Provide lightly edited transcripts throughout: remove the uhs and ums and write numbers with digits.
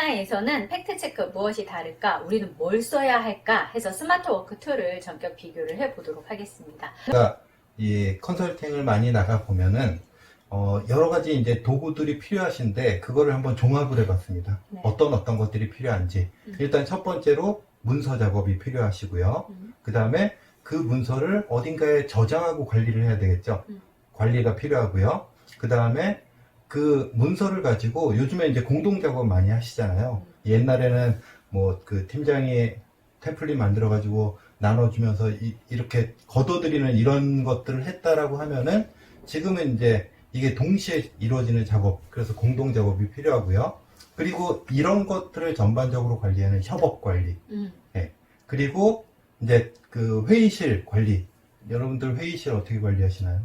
하나에서는 팩트체크 무엇이 다를까? 우리는 뭘 써야 할까? 해서 스마트워크 툴을 전격 비교를 해보도록 하겠습니다. 제가 이 컨설팅을 많이 나가 보면은 여러 가지 이제 도구들이 필요하신데 그거를 한번 종합을 해봤습니다. 네. 어떤 것들이 필요한지. 일단 첫 번째로 문서 작업이 필요하시고요. 그 다음에 그 문서를 어딘가에 저장하고 관리를 해야 되겠죠. 관리가 필요하고요. 그 다음에 그 문서를 가지고 요즘에 이제 공동 작업 많이 하시잖아요. 옛날에는 뭐 그 팀장이 템플릿 만들어 가지고 나눠주면서 이렇게 거둬들이는 이런 것들을 했다라고 하면은 지금은 이제 이게 동시에 이루어지는 작업, 그래서 공동 작업이 필요하고요. 그리고 이런 것들을 전반적으로 관리하는 협업 관리. 예. 그리고 이제 그 회의실 관리. 여러분들 회의실 어떻게 관리하시나요?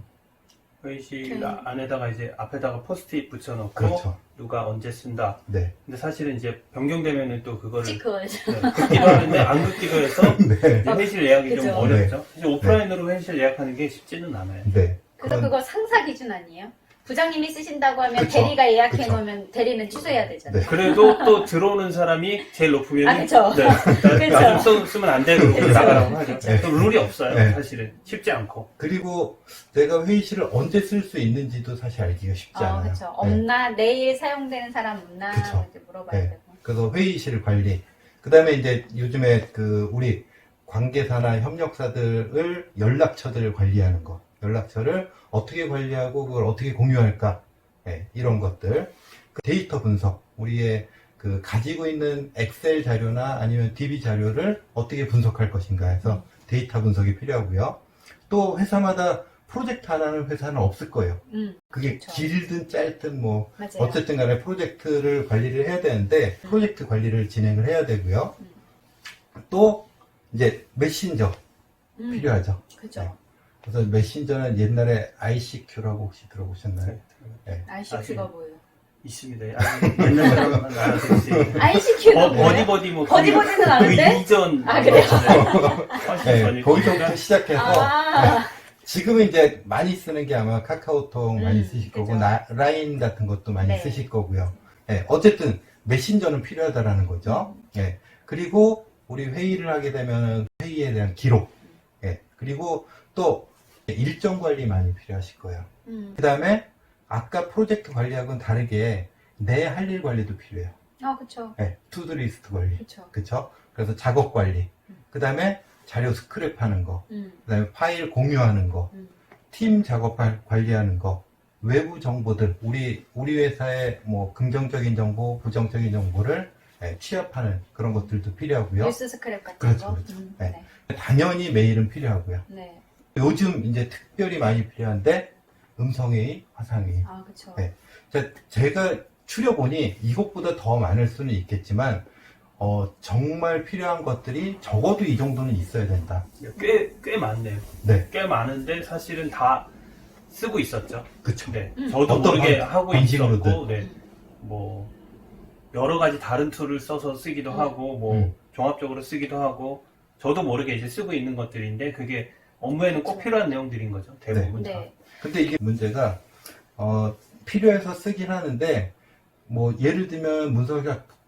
회의실 안에다가 이제 앞에다가 포스트잇 붙여놓고 그렇죠. 누가 언제 쓴다. 네. 근데 사실은 이제 변경되면은 또 그거를 찍어야죠. 긋기도 하는데 안 긋기도 해서 네. 이제 회의실 예약이 좀 그죠. 어렵죠. 사실 오프라인으로 회의실 예약하는 게 쉽지는 않아요. 네. 그래서 그거 상사 기준 아니에요? 부장님이 쓰신다고 하면 그쵸. 대리가 예약해 그쵸. 놓으면 대리는 취소해야 되잖아요. 네. 그래도 또 들어오는 사람이 제일 높으면 아, 그쵸. 그쵸. 쓰면 안 되고 그쵸. 나가라고 하죠. 네. 또 룰이 없어요. 네. 사실은 쉽지 않고. 그리고 내가 회의실을 언제 쓸 수 있는지도 사실 알기가 쉽지 않아요. 그렇죠. 네. 없나 내일 사용되는 사람 없나 그쵸. 이제 물어봐야 네. 되고. 그래서 회의실 관리. 그 다음에 이제 요즘에 그 우리 관계사나 협력사들을 연락처들을 관리하는 거. 연락처를 어떻게 관리하고 그걸 어떻게 공유할까. 네, 이런 것들. 그 데이터 분석. 우리의 그 가지고 있는 엑셀 자료나 아니면 DB 자료를 어떻게 분석할 것인가 해서 데이터 분석이 필요하고요. 또 회사마다 프로젝트 하나는 회사는 없을 거예요. 그게 그쵸. 길든 짧든 뭐 맞아요. 어쨌든 간에 프로젝트를 관리를 해야 되는데 프로젝트 관리를 진행을 해야 되고요. 또 이제 메신저 필요하죠. 그죠. 네. 그래서 메신저는 옛날에 ICQ라고 혹시 들어보셨나요? 네. ICQ가 뭐예요? 있습니다. 옛날 사람은 알아듣지. ICQ는 버디버디 뭐 버디버디는 아는데? 그 이전 아, 그래요? 훨씬 네, 전이니까. 거기서부터 시작해서 아, 지금은 이제 많이 쓰는 게 아마 카카오톡 많이 쓰실 거고 그죠. 라인 같은 것도 많이 네. 쓰실 거고요. 네, 어쨌든 메신저는 필요하다라는 거죠. 네, 그리고 우리 회의를 하게 되면 회의에 대한 기록, 네, 그리고 또 일정 관리 많이 필요하실 거예요. 그 다음에 아까 프로젝트 관리하고는 다르게 내 할 일 관리도 필요해요. 그쵸. 네, 투두리스트 관리, 그쵸. 그쵸? 그래서 작업 관리, 그 다음에 자료 스크랩하는 거, 음, 그 다음에 파일 공유하는 거, 팀 작업 관리하는 거, 외부 정보들, 우리 회사의 뭐 긍정적인 정보, 부정적인 정보를 취합하는 그런 것들도 필요하고요. 뉴스 스크랩 같은 그렇죠, 거. 그렇죠. 네. 당연히 메일은 필요하고요. 네. 요즘 이제 특별히 많이 필요한데 음성회의, 화상회의. 그쵸. 네. 제가 추려보니 이것보다 더 많을 수는 있겠지만 정말 필요한 것들이 적어도 이 정도는 있어야 된다. 꽤 많네요. 네, 꽤 많은데 사실은 다 쓰고 있었죠. 그쵸. 네. 저도 어떤 모르게 하고 방식으로든. 있었고, 네. 뭐 여러 가지 다른 툴을 써서 쓰기도 하고, 뭐 종합적으로 쓰기도 하고, 저도 모르게 이제 쓰고 있는 것들인데 그게 업무에는 꼭 필요한 내용들인 거죠. 대부분 다. 네. 근데 이게 문제가 필요해서 쓰긴 하는데 뭐 예를 들면 문서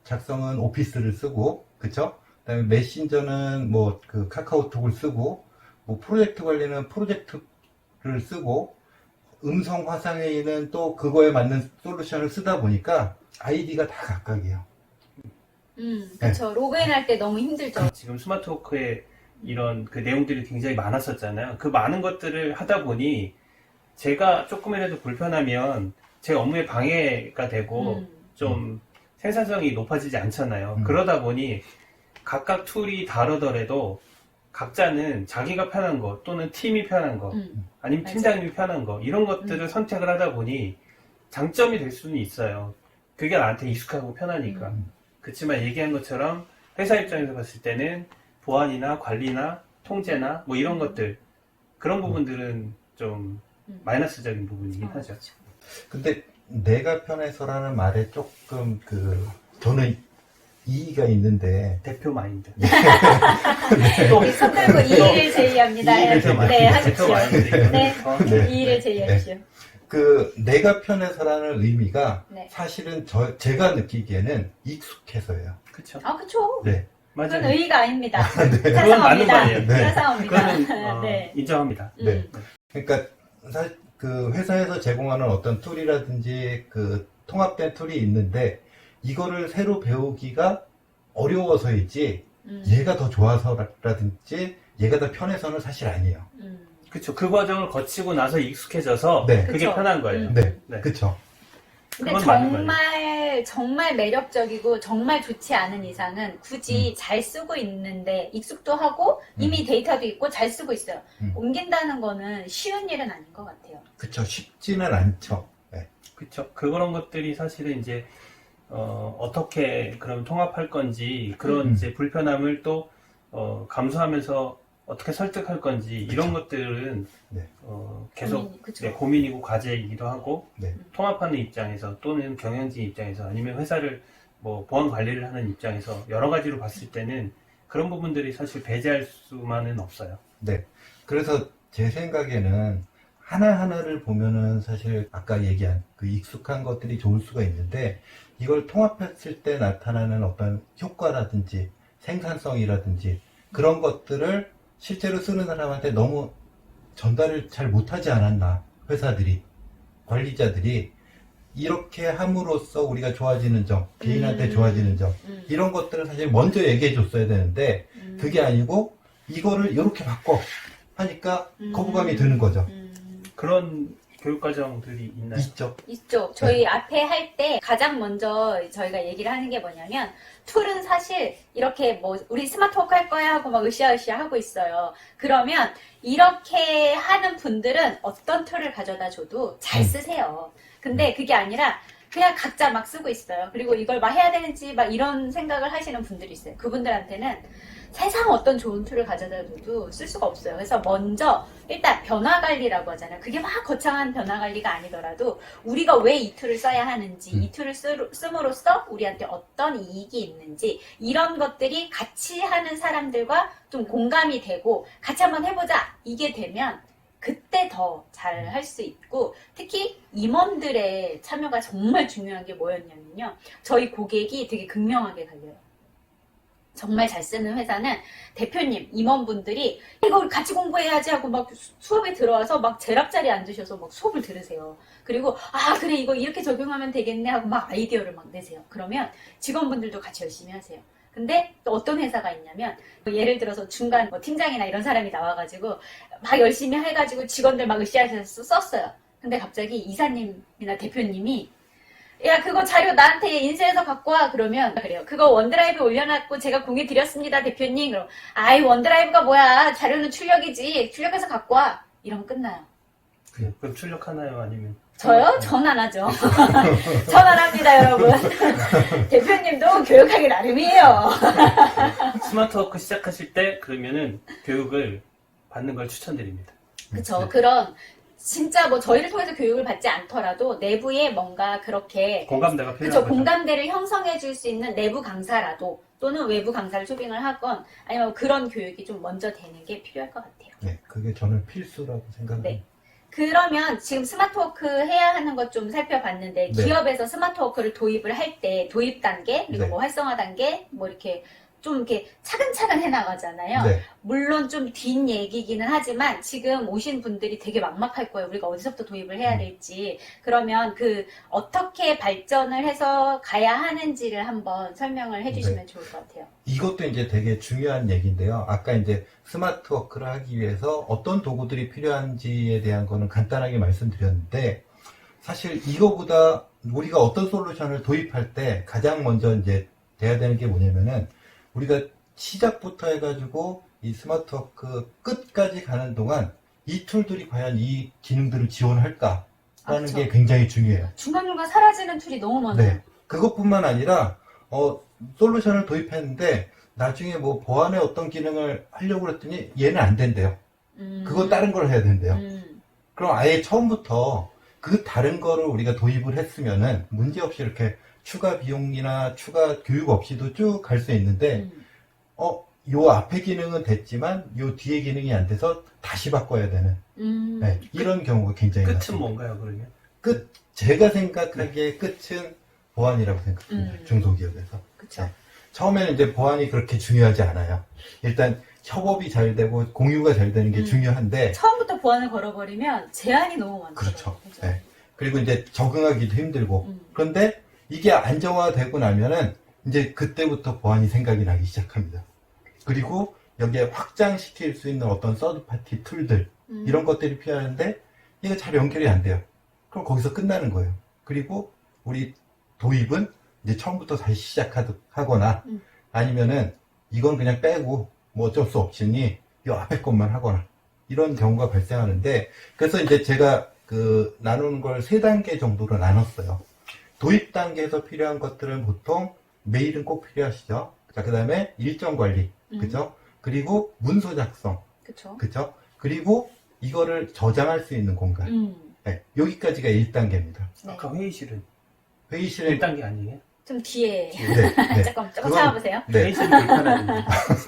작성은 오피스를 쓰고 그쵸? 그다음에 메신저는 뭐 그 카카오톡을 쓰고 뭐 프로젝트 관리는 프로젝트를 쓰고 음성 화상회의는 또 그거에 맞는 솔루션을 쓰다 보니까 아이디가 다 각각이에요. 그쵸. 로그인할 때 너무 힘들죠. 지금 스마트워크에 이런 그 내용들이 굉장히 많았었잖아요. 그 많은 것들을 하다 보니 제가 조금이라도 불편하면 제 업무에 방해가 되고 좀 생산성이 높아지지 않잖아요. 그러다 보니 각각 툴이 다르더라도 각자는 자기가 편한 거 또는 팀이 편한 거 아니면 팀장님이 편한 거 이런 것들을 선택을 하다 보니 장점이 될 수는 있어요. 그게 나한테 익숙하고 편하니까. 그렇지만 얘기한 것처럼 회사 입장에서 봤을 때는 보안이나 관리나 통제나 뭐 이런 것들 그런 부분들은 좀 마이너스적인 부분이긴 하죠. 근데 내가 편해서라는 말에 조금 저는 이의가 있는데 대표 마인드. 우리 손들고 이의를 제의합니다. 이의를 네, 하십시오. 대표 마인드. 네, 네. 이의를 제의하십시오. 내가 편해서라는 의미가 네. 사실은 제가 느끼기에는 익숙해서예요. 그쵸. 아, 그쵸. 네. 그건 맞아요. 의의가 아닙니다. 그건 맞는 말이에요. 네. 사사합니다. 그거는 네. 인정합니다. 네. 그러니까 사실 회사에서 제공하는 어떤 툴이라든지 통합된 툴이 있는데 이거를 새로 배우기가 어려워서이지 얘가 더 좋아서라든지 얘가 더 편해서는 사실 아니에요. 그쵸. 그 과정을 거치고 나서 익숙해져서 네. 그게 그쵸. 편한 거예요. 네, 네. 그쵸. 근데 그건 맞는 말이에요. 정말 매력적이고 정말 좋지 않은 이상은 굳이 잘 쓰고 있는데 익숙도 하고 이미 데이터도 있고 잘 쓰고 있어요. 옮긴다는 거는 쉬운 일은 아닌 것 같아요. 그쵸. 쉽지는 않죠. 네. 그쵸. 그런 것들이 사실은 이제, 어떻게 그럼 통합할 건지, 그런 이제 불편함을 또, 감수하면서 어떻게 설득할 건지, 이런 것들은, 네. 계속 그쵸. 네, 고민이고 과제이기도 하고, 네. 통합하는 입장에서 또는 경영진 입장에서 아니면 회사를 뭐 보안 관리를 하는 입장에서 여러 가지로 봤을 때는 그런 부분들이 사실 배제할 수만은 없어요. 네. 그래서 제 생각에는 하나하나를 보면은 사실 아까 얘기한 익숙한 것들이 좋을 수가 있는데 이걸 통합했을 때 나타나는 어떤 효과라든지 생산성이라든지 그런 것들을 실제로 쓰는 사람한테 너무 전달을 잘 못하지 않았나, 회사들이, 관리자들이. 이렇게 함으로써 우리가 좋아지는 점, 개인한테 좋아지는 점, 이런 것들을 사실 먼저 얘기해 줬어야 되는데 그게 아니고 이거를 이렇게 바꿔 하니까 거부감이 드는 거죠. 그런 교육과정들이 있나요? 있죠. 저희 앞에 할 때 가장 먼저 저희가 얘기를 하는 게 뭐냐면 툴은 사실 이렇게 뭐 우리 스마트워크 할 거야 하고 막 으쌰으쌰 하고 있어요. 그러면 이렇게 하는 분들은 어떤 툴을 가져다 줘도 잘 쓰세요. 근데 그게 아니라 그냥 각자 막 쓰고 있어요. 그리고 이걸 막 해야 되는지 막 이런 생각을 하시는 분들이 있어요. 그분들한테는 세상 어떤 좋은 툴을 가져다 줘도 쓸 수가 없어요. 그래서 먼저 일단 변화 관리라고 하잖아요. 그게 막 거창한 변화 관리가 아니더라도 우리가 왜 이 툴을 써야 하는지, 이 툴을 씀으로써 우리한테 어떤 이익이 있는지 이런 것들이 같이 하는 사람들과 좀 공감이 되고 같이 한번 해보자 이게 되면 그때 더 잘 할 수 있고 특히 임원들의 참여가 정말 중요한 게 뭐였냐면요. 저희 고객이 되게 극명하게 갈려요. 정말 잘 쓰는 회사는 대표님, 임원분들이 이거 같이 공부해야지 하고 막 수업에 들어와서 막 제 앞자리에 앉으셔서 막 수업을 들으세요. 그리고 아 그래 이거 이렇게 적용하면 되겠네 하고 막 아이디어를 막 내세요. 그러면 직원분들도 같이 열심히 하세요. 근데 또 어떤 회사가 있냐면 예를 들어서 중간 뭐 팀장이나 이런 사람이 나와가지고 막 열심히 해가지고 직원들 막 으쌰으쌰 썼어요. 근데 갑자기 이사님이나 대표님이 야 그거 자료 나한테 인쇄해서 갖고 와 그러면 그래요. 그거 원드라이브에 올려놨고 제가 공유 드렸습니다 대표님. 그럼 아이 원드라이브가 뭐야 자료는 출력이지 출력해서 갖고 와 이러면 끝나요. 그럼 출력하나요? 아니면? 저요? 전 안 하죠. 전 안 합니다 여러분. 대표님도 교육하기 나름이에요. 스마트워크 시작하실 때 그러면은 교육을 받는 걸 추천드립니다. 그쵸. 그런 진짜 뭐 저희를 통해서 교육을 받지 않더라도 내부에 뭔가 그렇게 공감대가 필요한 그쵸. 거죠. 공감대를 형성해 줄 수 있는 내부 강사라도 또는 외부 강사를 초빙을 하건 아니면 그런 교육이 좀 먼저 되는 게 필요할 것 같아요. 네, 그게 저는 필수라고 생각합니다. 네. 그러면 지금 스마트워크 해야 하는 것 좀 살펴봤는데 네. 기업에서 스마트워크를 도입을 할 때 도입 단계 그리고 네. 뭐 활성화 단계 뭐 이렇게 좀 이렇게 차근차근 해나가잖아요. 네. 물론 좀 뒷 얘기기는 하지만 지금 오신 분들이 되게 막막할 거예요. 우리가 어디서부터 도입을 해야 될지. 그러면 어떻게 발전을 해서 가야 하는지를 한번 설명을 해주시면 좋을 것 같아요. 이것도 이제 되게 중요한 얘기인데요. 아까 이제 스마트워크를 하기 위해서 어떤 도구들이 필요한지에 대한 거는 간단하게 말씀드렸는데 사실 이거보다 우리가 어떤 솔루션을 도입할 때 가장 먼저 이제 돼야 되는 게 뭐냐면은 우리가 시작부터 해가지고 이 스마트워크 끝까지 가는 동안 이 툴들이 과연 이 기능들을 지원할까라는 그렇죠. 게 굉장히 중요해요. 중간중간 사라지는 툴이 너무 많아요. 네. 그것뿐만 아니라 솔루션을 도입했는데 나중에 뭐 보안의 어떤 기능을 하려고 그랬더니 얘는 안 된대요. 그거 다른 걸 해야 된대요. 그럼 아예 처음부터 그 다른 거를 우리가 도입을 했으면은 문제없이 이렇게 추가 비용이나 추가 교육 없이도 쭉 갈 수 있는데 요 앞에 기능은 됐지만 요 뒤에 기능이 안 돼서 다시 바꿔야 되는 네, 이런 경우가 굉장히 끝은 많습니다. 뭔가요, 그러면? 제가 생각하기에 끝은 보안이라고 생각합니다. 중소기업에서. 그쵸. 네. 처음에는 이제 보안이 그렇게 중요하지 않아요. 일단 협업이 잘 되고 공유가 잘 되는 게 중요한데, 처음부터 보안을 걸어버리면 제한이 너무 많죠. 그렇죠. 네. 그리고 이제 적응하기도 힘들고, 그런데 이게 안정화되고 나면은 이제 그때부터 보안이 생각이 나기 시작합니다. 그리고 여기에 확장시킬 수 있는 어떤 서드파티 툴들, 이런 것들이 필요한데, 이거 잘 연결이 안 돼요. 그럼 거기서 끝나는 거예요. 그리고 우리 도입은 이제 처음부터 다시 시작하거나, 아니면은 이건 그냥 빼고 뭐 어쩔 수 없으니 이 앞에 것만 하거나, 이런 경우가 발생하는데, 그래서 이제 제가 나누는 걸 3단계 정도로 나눴어요. 도입 단계에서 필요한 것들은 보통 메일은 꼭 필요하시죠. 자, 그 다음에 일정 관리, 그죠? 그리고 문서 작성, 그쵸. 그죠? 그리고 이거를 저장할 수 있는 공간. 네, 여기까지가 1단계입니다. 네. 아까 회의실은 회의실은 1단계 아니에요? 좀 뒤에. 네, 네. 조금 그건- 참아보세요. 네, 회의실은 불편하던데.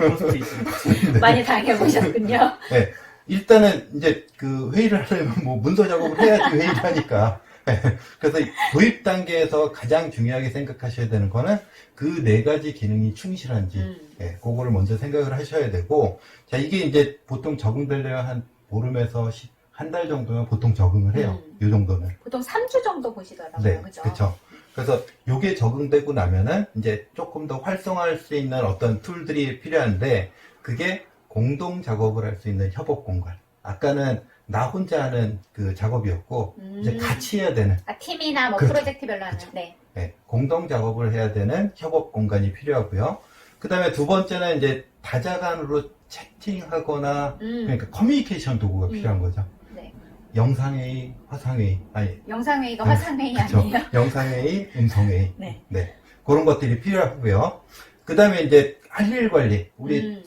포스트 있으면. 많이 당해보셨군요. 네. 일단은 이제 회의를 하려면 뭐 문서 작업을 해야지 회의를 하니까. 네. 그래서 도입 단계에서 가장 중요하게 생각하셔야 되는 거는 그 4가지 기능이 충실한지, 네, 그거를 먼저 생각을 하셔야 되고, 자, 이게 이제 보통 적응되려면 한 보름에서 한 달 정도면 보통 적응을 해요. 이 정도는. 보통 3주 정도 보시더라고요. 네, 그죠? 그렇죠. 그래서 요게 적응되고 나면은 이제 조금 더 활성화할 수 있는 어떤 툴들이 필요한데, 그게 공동 작업을 할 수 있는 협업 공간. 아까는 나 혼자 하는 작업이었고, 이제 같이 해야 되는, 팀이나 뭐 그렇죠. 프로젝트별로 하는. 그렇죠. 네. 네, 공동 작업을 해야 되는 협업 공간이 필요하고요. 그 다음에 2번째는 이제 다자간으로 채팅하거나, 그러니까 커뮤니케이션 도구가 필요한 거죠. 네. 영상회의, 화상회의, 아니, 영상회의가 화상회의 그쵸. 아니에요? 영상회의, 음성회의. 네. 네. 그런 것들이 필요하고요. 그 다음에 이제 할 일 관리. 우리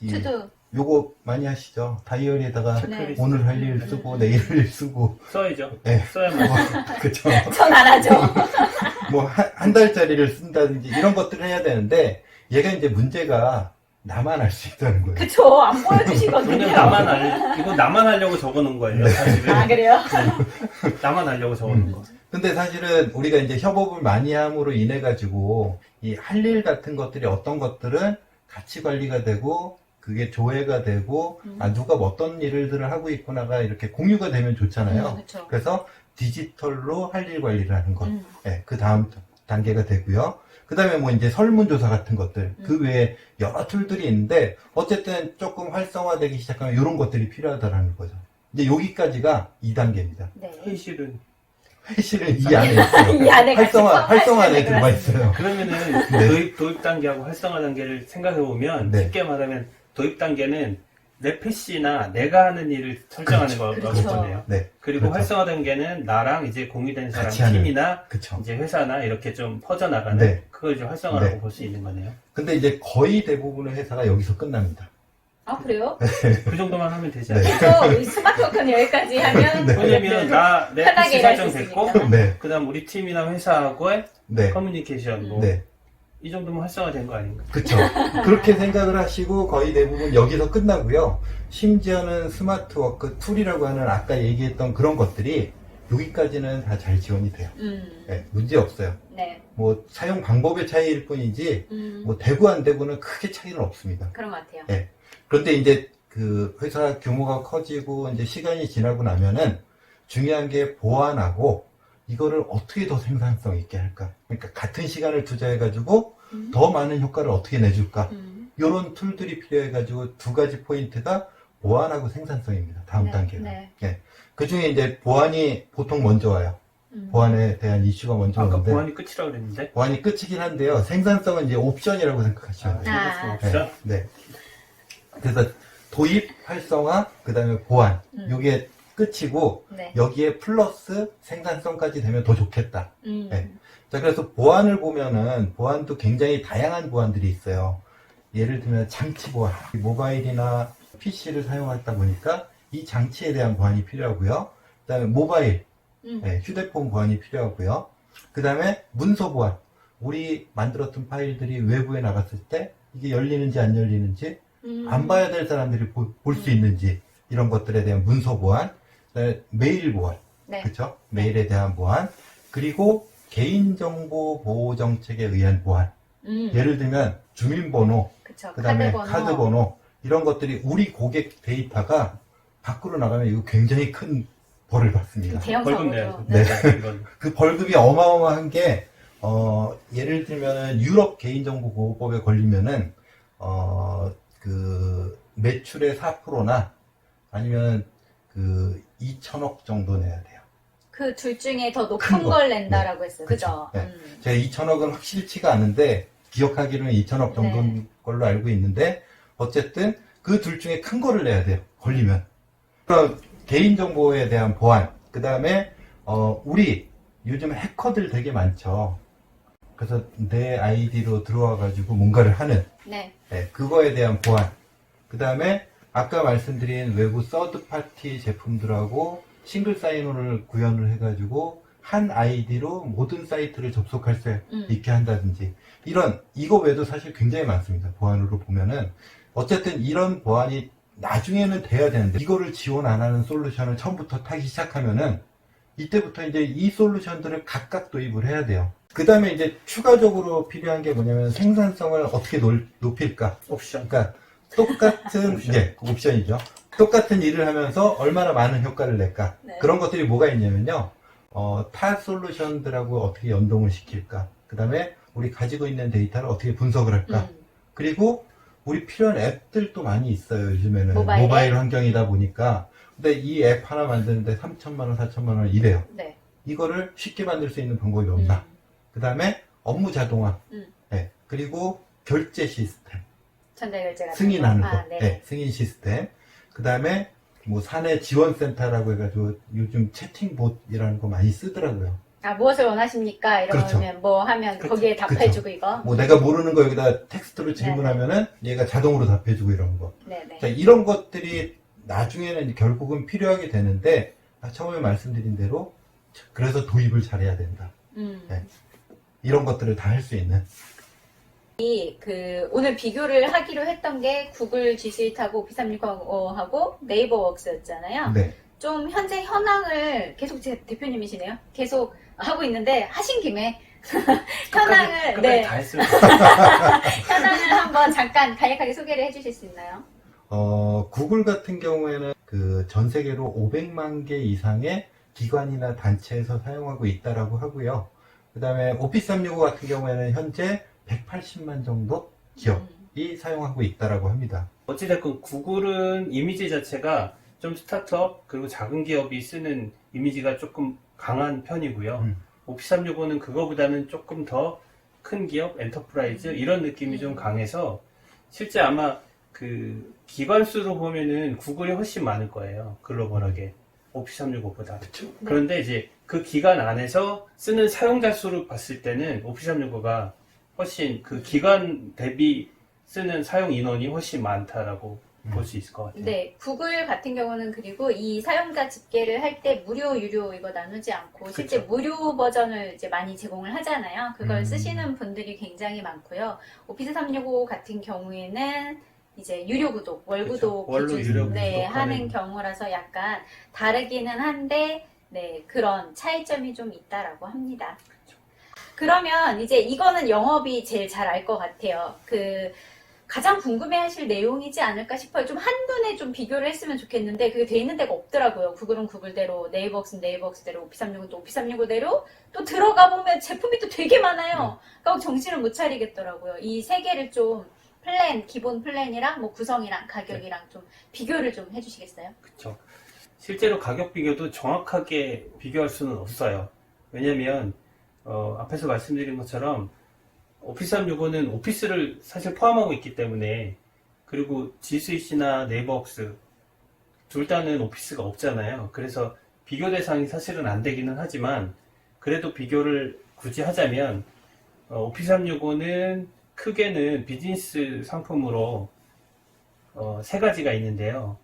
투두. 요거 많이 하시죠? 다이어리에다가 네. 오늘 할 일 쓰고 내일 할 일 쓰고. 써야죠. 네. 써야만. 그쵸. 전 안 하죠. 뭐 한 달짜리를 쓴다든지 이런 것들을 해야 되는데, 얘가 이제 문제가 나만 알 수 있다는 거예요. 그쵸. 안 보여주시거든요. 이거 나만 하려고 적어놓은 거예요, 네. 사실은. 아, 그래요? 나만 하려고 적어놓은 거. 근데 사실은 우리가 이제 협업을 많이 함으로 인해 가지고 이 할 일 같은 것들이 어떤 것들은 같이 관리가 되고 그게 조회가 되고 누가 어떤 일들을 하고 있구나가 이렇게 공유가 되면 좋잖아요. 그쵸. 그래서 디지털로 할 일 관리를 하는 것. 네, 그 다음 단계가 되고요. 그 다음에 뭐 이제 설문조사 같은 것들, 그 외에 여러 툴들이 있는데, 어쨌든 조금 활성화되기 시작하면 이런 것들이 필요하다라는 거죠. 이제 여기까지가 2단계입니다. 네. 회의실은. 회실은 이 안에 있어요. 이 안에 같이 활성화 안에 포함하시는 들어가 거라서. 있어요. 그러면은 네. 도입 단계하고 활성화 단계를 생각해보면, 네. 쉽게 말하면 도입 단계는 내 PC나 내가 하는 일을 설정하는 그렇죠. 거거든요. 네. 그리고 그렇죠. 활성화 단계는 나랑 이제 공유된 사람 같이 하는. 팀이나 그쵸. 이제 회사나 이렇게 좀 퍼져나가는 네. 그걸 이제 활성화라고 네. 볼 수 있는 거네요. 근데 이제 거의 대부분의 회사가 여기서 끝납니다. 아, 그래요? 그 정도만 하면 되지 네. 않아요? 그래서 이 스마트워크는 여기까지 하면. 왜냐면 내 편하게 PC 일할 수 설정됐고, 있으니까. 네. 그 다음 우리 팀이나 회사하고의 네. 커뮤니케이션, 뭐, 네. 이 정도면 활성화된 거 아닌가? 그쵸. 그렇게 생각을 하시고 거의 대부분 여기서 끝나고요. 심지어는 스마트워크 툴이라고 하는 아까 얘기했던 그런 것들이 여기까지는 다 잘 지원이 돼요. 네, 문제 없어요. 네. 뭐 사용 방법의 차이일 뿐이지 뭐 되고 안 되고는 크게 차이는 없습니다. 그런 것 같아요. 네. 그런데 이제 회사 규모가 커지고 이제 시간이 지나고 나면은 중요한 게 보완하고 이거를 어떻게 더 생산성 있게 할까? 그러니까 같은 시간을 투자해가지고 더 많은 효과를 어떻게 내줄까? 이런 툴들이 필요해가지고 2가지 포인트가 보완하고 생산성입니다. 다음 네, 단계가. 네. 네. 그 중에 이제 보완이 보통 먼저 와요. 보완에 대한 이슈가 먼저 아까 오는데 보안이 끝이라고 그랬는데? 보완이 끝이긴 한데요. 생산성은 이제 옵션이라고 생각하시면 돼요. 아. 옵션? 네. 그래서 도입, 활성화, 그 다음에 보완. 요게 끝이고, 네. 여기에 플러스 생산성까지 되면 더 좋겠다. 음. 네. 자, 그래서 보안을 보면은, 보안도 굉장히 다양한 보안들이 있어요. 예를 들면 장치 보안. 모바일이나 PC를 사용하다 보니까 이 장치에 대한 보안이 필요하고요. 그 다음에 모바일, 네, 휴대폰 보안이 필요하고요. 그 다음에 문서 보안. 우리 만들었던 파일들이 외부에 나갔을 때 이게 열리는지 안 열리는지, 안 봐야 될 사람들이 볼 수 있는지, 이런 것들에 대한 문서 보안. 그다음에 메일 보안. 네. 그렇죠? 메일에 대한 보안, 그리고 개인정보 보호 정책에 의한 보안. 예를 들면 주민번호, 그쵸. 그다음에 카드번호. 카드번호 이런 것들이 우리 고객 데이터가 밖으로 나가면 이거 굉장히 큰 벌을 받습니다. 대형 벌금 사고죠. 내야죠. 네. 이건. 그 벌금이 어마어마한 게 예를 들면 유럽 개인정보보호법에 걸리면은 그 매출의 4%나 아니면 그 2천억 정도 내야 돼요. 그 둘 중에 더 높은 큰 거. 걸 낸다라고 했어요. 그쵸. 그죠? 네. 제가 2천억은 확실치가 않은데 기억하기로는 2천억 정도인 네. 걸로 알고 있는데 어쨌든 그 둘 중에 큰 거를 내야 돼요. 걸리면. 그러니까 개인정보에 대한 보안, 그 다음에 우리 요즘 해커들 되게 많죠. 그래서 내 아이디로 들어와가지고 뭔가를 하는 네. 네, 그거에 대한 보안. 그 다음에 아까 말씀드린 외부 서드파티 제품들하고 싱글 사인온을 구현을 해가지고 한 아이디로 모든 사이트를 접속할 수 있게 한다든지 이거 외에도 사실 굉장히 많습니다. 보안으로 보면은 어쨌든 이런 보안이 나중에는 돼야 되는데 이거를 지원 안 하는 솔루션을 처음부터 타기 시작하면은 이때부터 이제 이 솔루션들을 각각 도입을 해야 돼요. 그 다음에 이제 추가적으로 필요한 게 뭐냐면 생산성을 어떻게 높일까? 옵션. 그러니까 똑같은 옵션. 네, 옵션이죠. 똑같은 일을 하면서 얼마나 많은 효과를 낼까? 네. 그런 것들이 뭐가 있냐면요. 타 솔루션들하고 어떻게 연동을 시킬까? 그 다음에 우리 가지고 있는 데이터를 어떻게 분석을 할까? 그리고 우리 필요한 앱들도 많이 있어요. 요즘에는 모바일 환경이다 보니까. 근데 이 앱 하나 만드는데 3천만 원, 4천만 원 이래요. 네. 이거를 쉽게 만들 수 있는 방법이 없나? 그 다음에 업무 자동화. 네. 그리고 결제 시스템. 전자결제 같은 승인하는 거. 거. 네. 승인 시스템. 그 다음에 뭐 사내 지원센터라고 해가지고 요즘 채팅봇이라는 거 많이 쓰더라고요. 아, 무엇을 원하십니까? 이러면 그렇죠. 뭐 하면 그렇죠. 거기에 답해주고 이거. 뭐 내가 모르는 거 여기다 텍스트로 질문하면은 얘가 자동으로 답해주고 이런 거. 네네. 자, 이런 것들이 나중에는 결국은 필요하게 되는데 처음에 말씀드린 대로 그래서 도입을 잘해야 된다. 네. 이런 것들을 다 할 수 있는. 오늘 비교를 하기로 했던 게 구글 G 스위트하고 오피스 365하고 네이버 웍스였잖아요. 네. 좀 현재 현황을 계속 제 대표님이시네요. 계속 하고 있는데 하신 김에 현황을 끝까지 다 했으면 현황을 한번 잠깐 간략하게 소개를 해주실 수 있나요? 구글 같은 경우에는 그 전 세계로 500만 개 이상의 기관이나 단체에서 사용하고 있다라고 하고요. 그 다음에 오피스 365 같은 경우에는 현재 180만 정도 기업이 사용하고 있다라고 합니다. 어찌됐건 구글은 이미지 자체가 좀 스타트업 그리고 작은 기업이 쓰는 이미지가 조금 강한 편이고요. 오피스 365는 그거보다는 조금 더 큰 기업, 엔터프라이즈 이런 느낌이 좀 강해서 실제 아마 그 기관 수로 보면은 구글이 훨씬 많을 거예요. 글로벌하게 오피스 365보다. 그렇죠. 그런데 이제 그 기관 안에서 쓰는 사용자 수를 봤을 때는 오피스 365가 훨씬 그 기관 대비 쓰는 사용 인원이 훨씬 많다라고 볼 수 있을 것 같아요. 네, 구글 같은 경우는 그리고 이 사용자 집계를 할 때 무료, 유료 이거 나누지 않고 실제 그쵸. 무료 버전을 이제 많이 제공을 하잖아요. 그걸 쓰시는 분들이 굉장히 많고요. 오피스 365 같은 경우에는 이제 유료 구독, 월 구독 그쵸. 월로 유료 네, 구독하는. 하는 경우라서 약간 다르기는 한데 네, 그런 차이점이 좀 있다라고 합니다. 그러면 이제 이거는 영업이 제일 잘 알 것 같아요. 가장 궁금해하실 내용이지 않을까 싶어요. 좀 한눈에 좀 비교를 했으면 좋겠는데 그게 돼 있는 데가 없더라고요. 구글은 구글대로, 네이버웍스는 네이버웍스대로, 오피스 365는 또 오피스 365대로 또 들어가 보면 제품이 또 되게 많아요. 그러니까 정신을 못 차리겠더라고요. 이 세 개를 좀 기본 플랜이랑 뭐 구성이랑 가격이랑 좀 비교를 좀 해주시겠어요? 그렇죠. 실제로 가격 비교도 정확하게 비교할 수는 없어요. 왜냐면 앞에서 말씀드린 것처럼 오피스 365는 오피스를 사실 포함하고 있기 때문에 그리고 G 스위치나 네이버웍스 둘 다는 오피스가 없잖아요. 그래서 비교 대상이 사실은 안 되기는 하지만 그래도 비교를 굳이 하자면 오피스 365는 크게는 비즈니스 상품으로 세 가지가 있는데요.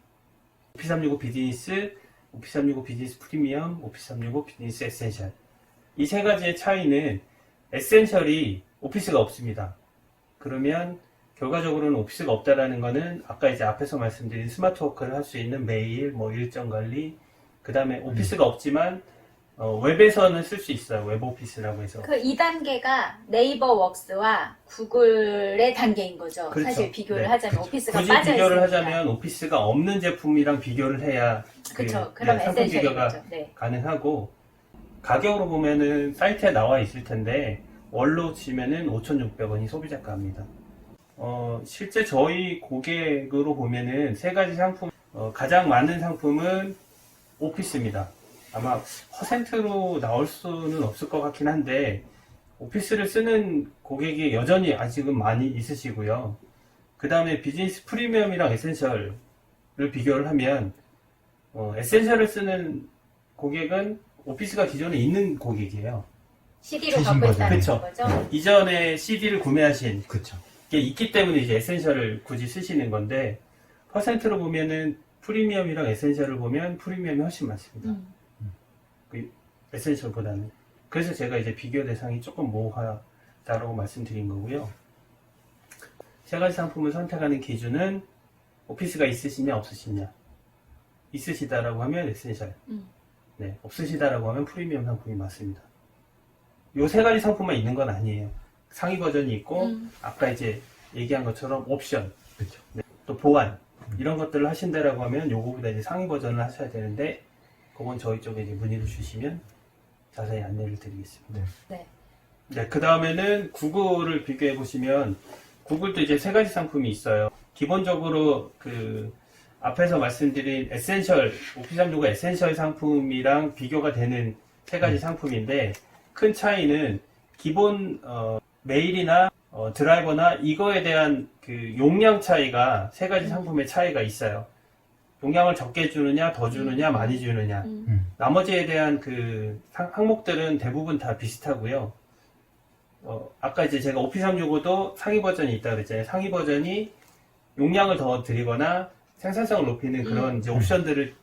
오피스 365 비즈니스, 오피스 365 비즈니스 프리미엄, 오피스 365 비즈니스 에센셜. 이 세 가지의 차이는 에센셜이 오피스가 없습니다. 그러면 결과적으로는 오피스가 없다라는 거는 아까 이제 앞에서 말씀드린 스마트 워크를 할 수 있는 메일, 뭐 일정 관리, 그 다음에 오피스가 없지만 웹에서는 쓸 수 있어요. 웹 오피스라고 해서. 그 2단계가 네이버 웍스와 구글의 단계인 거죠. 그렇죠. 사실 비교를 네. 하자면 그렇죠. 오피스가 굳이 빠져 비교를 있으니까. 하자면 오피스가 없는 제품이랑 비교를 해야 그렇죠. 그럼 상품 비교가 에센셜이겠죠. 네. 가능하고, 가격으로 보면은 사이트에 나와 있을 텐데 월로 치면은 5,600원이 소비자가입니다. 실제 저희 고객으로 보면은 세 가지 상품, 가장 많은 상품은 오피스입니다. 아마 퍼센트로 나올 수는 없을 것 같긴 한데 오피스를 쓰는 고객이 여전히 아직은 많이 있으시고요. 그 다음에 비즈니스 프리미엄이랑 에센셜을 비교를 하면 에센셜을 쓰는 고객은 오피스가 기존에 있는 고객이에요. CD로 최신 갖고 있다는 버전. 거죠. 이전에 CD를 구매하신 그쵸. 게 있기 때문에 이제 에센셜을 굳이 쓰시는 건데, 퍼센트로 보면은 프리미엄이랑 에센셜을 보면 프리미엄이 훨씬 많습니다. 그 에센셜보다는. 그래서 제가 이제 비교 대상이 조금 모호하다라고 말씀드린 거고요. 세 가지 상품을 선택하는 기준은 오피스가 있으시냐 없으시냐. 있으시다라고 하면 에센셜. 네, 없으시다라고 하면 프리미엄 상품이 맞습니다. 요 세 가지 상품만 있는 건 아니에요. 상위 버전이 있고 아까 이제 얘기한 것처럼 옵션, 그쵸. 네, 또 보안 이런 것들을 하신다라고 하면 요거보다 이제 상위 버전을 하셔야 되는데, 그건 저희 쪽에 이제 문의를 주시면 자세히 안내를 드리겠습니다. 네. 네, 그 다음에는 구글을 비교해 보시면 구글도 이제 세 가지 상품이 있어요. 기본적으로 그 앞에서 말씀드린 에센셜, 오피365 에센셜 상품이랑 비교가 되는 세 가지 상품인데, 큰 차이는 기본 메일이나 드라이버나 이거에 대한 그 용량 차이가 세 가지 상품의 차이가 있어요. 용량을 적게 주느냐, 더 주느냐, 많이 주느냐. 나머지에 대한 그 항목들은 대부분 다 비슷하고요. 아까 이제 제가 오피365도 상위 버전이 있다고 그랬잖아요. 상위 버전이 용량을 더 드리거나 생산성을 높이는 그런 이제 옵션들을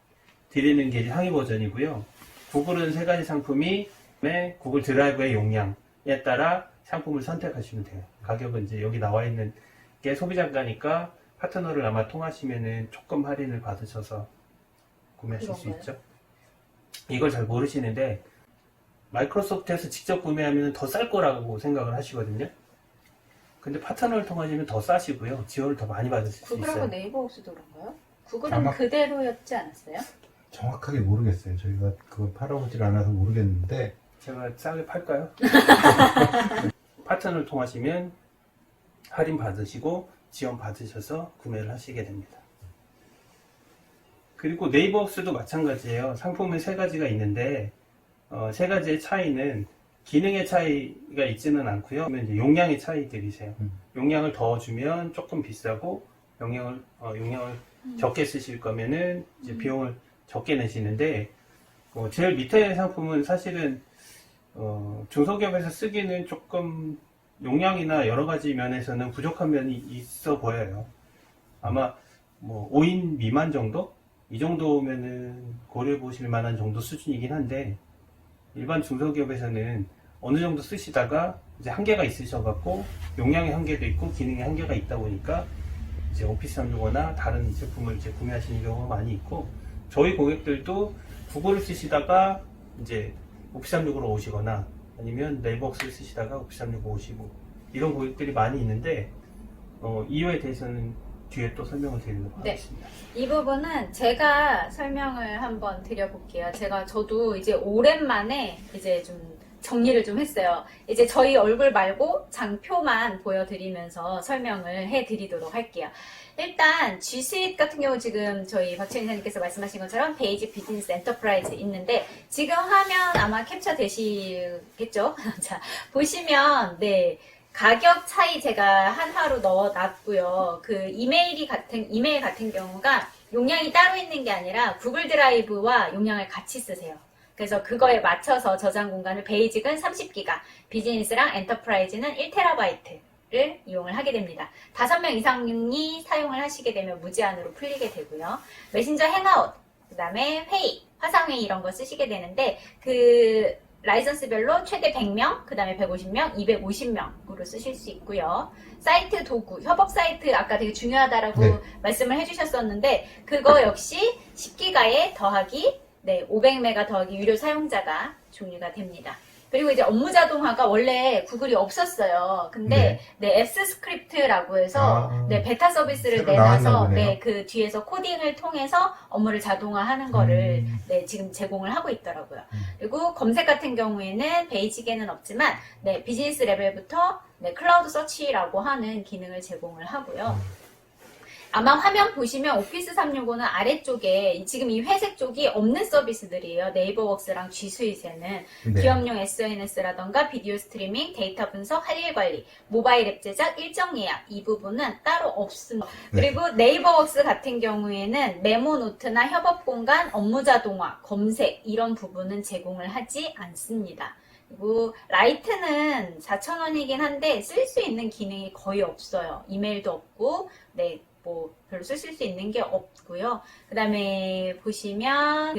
드리는 게 이제 상위 버전이고요. 구글은 세 가지 상품이 구글 드라이브의 용량에 따라 상품을 선택하시면 돼요. 가격은 이제 여기 나와 있는 게 소비자가니까 파트너를 아마 통하시면은 조금 할인을 받으셔서 구매하실 수 있죠. 이걸 잘 모르시는데 마이크로소프트에서 직접 구매하면 더 쌀 거라고 생각을 하시거든요. 근데 파트너를 통하시면 더 싸시고요. 지원을 더 많이 받으실 수 구글하고 있어요. 네이버 웍스도 그런가요? 구글은 아마- 그대로였지 않았어요? 정확하게 모르겠어요. 저희가 그걸 팔아보질 않아서 모르겠는데, 제가 싸게 팔까요? 파트너를 통하시면 할인 받으시고 지원 받으셔서 구매를 하시게 됩니다. 그리고 네이버웍스도 마찬가지예요. 상품은 세 가지가 있는데 세 가지의 차이는 기능의 차이가 있지는 않고요. 이제 용량의 차이들이세요. 용량을 더 주면 조금 비싸고 용량을 적게 쓰실 거면은 이제 비용을 적게 내시는데, 제일 밑에 상품은 사실은 중소기업에서 쓰기는 조금 용량이나 여러 가지 면에서는 부족한 면이 있어 보여요. 아마 뭐 5인 미만 정도? 이 정도면은 고려해 보실 만한 정도 수준이긴 한데, 일반 중소기업에서는 어느 정도 쓰시다가 이제 한계가 있으셔갖고 용량의 한계도 있고 기능의 한계가 있다 보니까 이제 오피스365나 다른 제품을 이제 구매하시는 경우가 많이 있고, 저희 고객들도 구글을 쓰시다가 이제 오피365로 오시거나 아니면 네이버웍스를 쓰시다가 오피365 오시고 이런 고객들이 많이 있는데, 이유에 대해서는 뒤에 또 설명을 드리도록 하겠습니다. 이 부분은 제가 설명을 한번 드려볼게요. 저도 이제 오랜만에 이제 좀 정리를 좀 했어요. 이제 저희 얼굴 말고 장표만 보여드리면서 설명을 해드리도록 할게요. 일단 G 스윗 같은 경우 지금 저희 박채인 이사님께서 말씀하신 것처럼 베이직 비즈니스 엔터프라이즈 있는데, 지금 화면 아마 캡처 되시겠죠? 자, 보시면 네. 가격 차이 제가 한화로 넣어놨고요. 그 이메일 같은 경우가 용량이 따로 있는 게 아니라 구글 드라이브와 용량을 같이 쓰세요. 그래서 그거에 맞춰서 저장 공간을 베이직은 30기가, 비즈니스랑 엔터프라이즈는 1TB를 이용을 하게 됩니다. 5명 이상이 사용을 하시게 되면 무제한으로 풀리게 되고요. 메신저 행아웃, 그 다음에 회의, 화상회의 이런 거 쓰시게 되는데, 그 라이선스별로 최대 100명, 그 다음에 150명, 250명으로 쓰실 수 있고요. 사이트 도구, 협업 사이트 아까 되게 중요하다라고 네. 말씀을 해주셨었는데, 그거 역시 10기가에 더하기 네, 500메가 더하기 유료 사용자가 종류가 됩니다. 그리고 이제 업무 자동화가 원래 구글이 없었어요. 근데 네, 앱스 스크립트라고 해서 네, 베타 서비스를 새로 내놔서 나왔나 보네요. 네, 그 뒤에서 코딩을 통해서 업무를 자동화하는 거를 네, 지금 제공을 하고 있더라고요. 그리고 검색 같은 경우에는 베이직에는 없지만 네, 비즈니스 레벨부터 네, 클라우드 서치라고 하는 기능을 제공을 하고요. 아마 화면 보시면 오피스 365는 아래쪽에 지금 이 회색 쪽이 없는 서비스들이에요. 네이버웍스랑 G수잇에는 네. 기업용 SNS라던가 비디오 스트리밍, 데이터 분석, 할 일 관리, 모바일 앱 제작, 일정 예약 이 부분은 따로 없습니다. 네. 그리고 네이버웍스 같은 경우에는 메모 노트나 협업 공간, 업무 자동화, 검색 이런 부분은 제공을 하지 않습니다. 그리고 라이트는 4,000원이긴 한데 쓸 수 있는 기능이 거의 없어요. 이메일도 없고 네. 뭐 별로 쓰실 수 있는 게 없고요. 그 다음에 보시면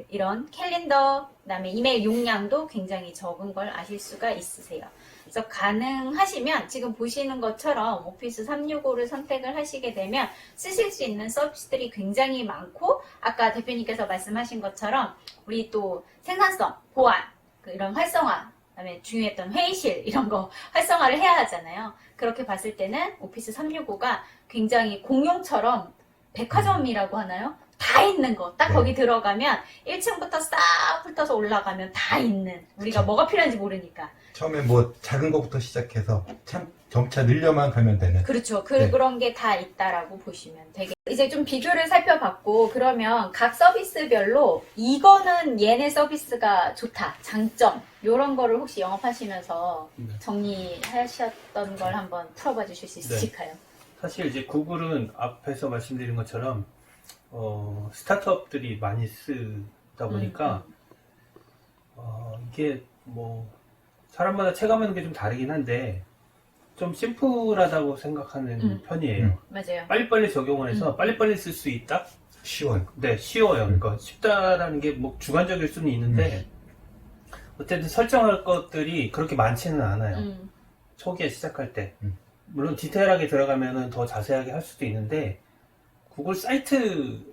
이런 캘린더, 그 다음에 이메일 용량도 굉장히 적은 걸 아실 수가 있으세요. 그래서 가능하시면 지금 보시는 것처럼 오피스 365를 선택을 하시게 되면 쓰실 수 있는 서비스들이 굉장히 많고 아까 대표님께서 말씀하신 것처럼 우리 또 생산성, 보안, 이런 활성화, 그다음에 중요했던 회의실 이런 거 활성화를 해야 하잖아요. 그렇게 봤을 때는 오피스 365가 굉장히 공용처럼 백화점이라고 하나요? 다 있는 거. 딱 네. 거기 들어가면 1층부터 싹 훑어서 올라가면 다 있는. 우리가 그쵸. 뭐가 필요한지 모르니까. 처음에 뭐 작은 것부터 시작해서 참 점차 늘려만 가면 되는. 그렇죠. 네. 그런 게 다 있다라고 보시면 되게. 이제 좀 비교를 살펴봤고, 그러면 각 서비스별로 이거는 얘네 서비스가 좋다, 장점, 요런 거를 혹시 영업하시면서 네. 정리하셨던 걸 한번 풀어봐 주실 수 있으실까요? 사실 이제 구글은 앞에서 말씀드린 것처럼 스타트업들이 많이 쓰다 보니까 이게 뭐 사람마다 체감하는 게 좀 다르긴 한데 좀 심플하다고 생각하는 편이에요. 맞아요. 빨리빨리 적용을 해서 빨리빨리 쓸 수 있다? 쉬워요. 네, 쉬워요. 그러니까 쉽다라는 게 뭐 주관적일 수는 있는데 어쨌든 설정할 것들이 그렇게 많지는 않아요. 초기에 시작할 때. 물론 디테일하게 들어가면은 더 자세하게 할 수도 있는데 구글 사이트를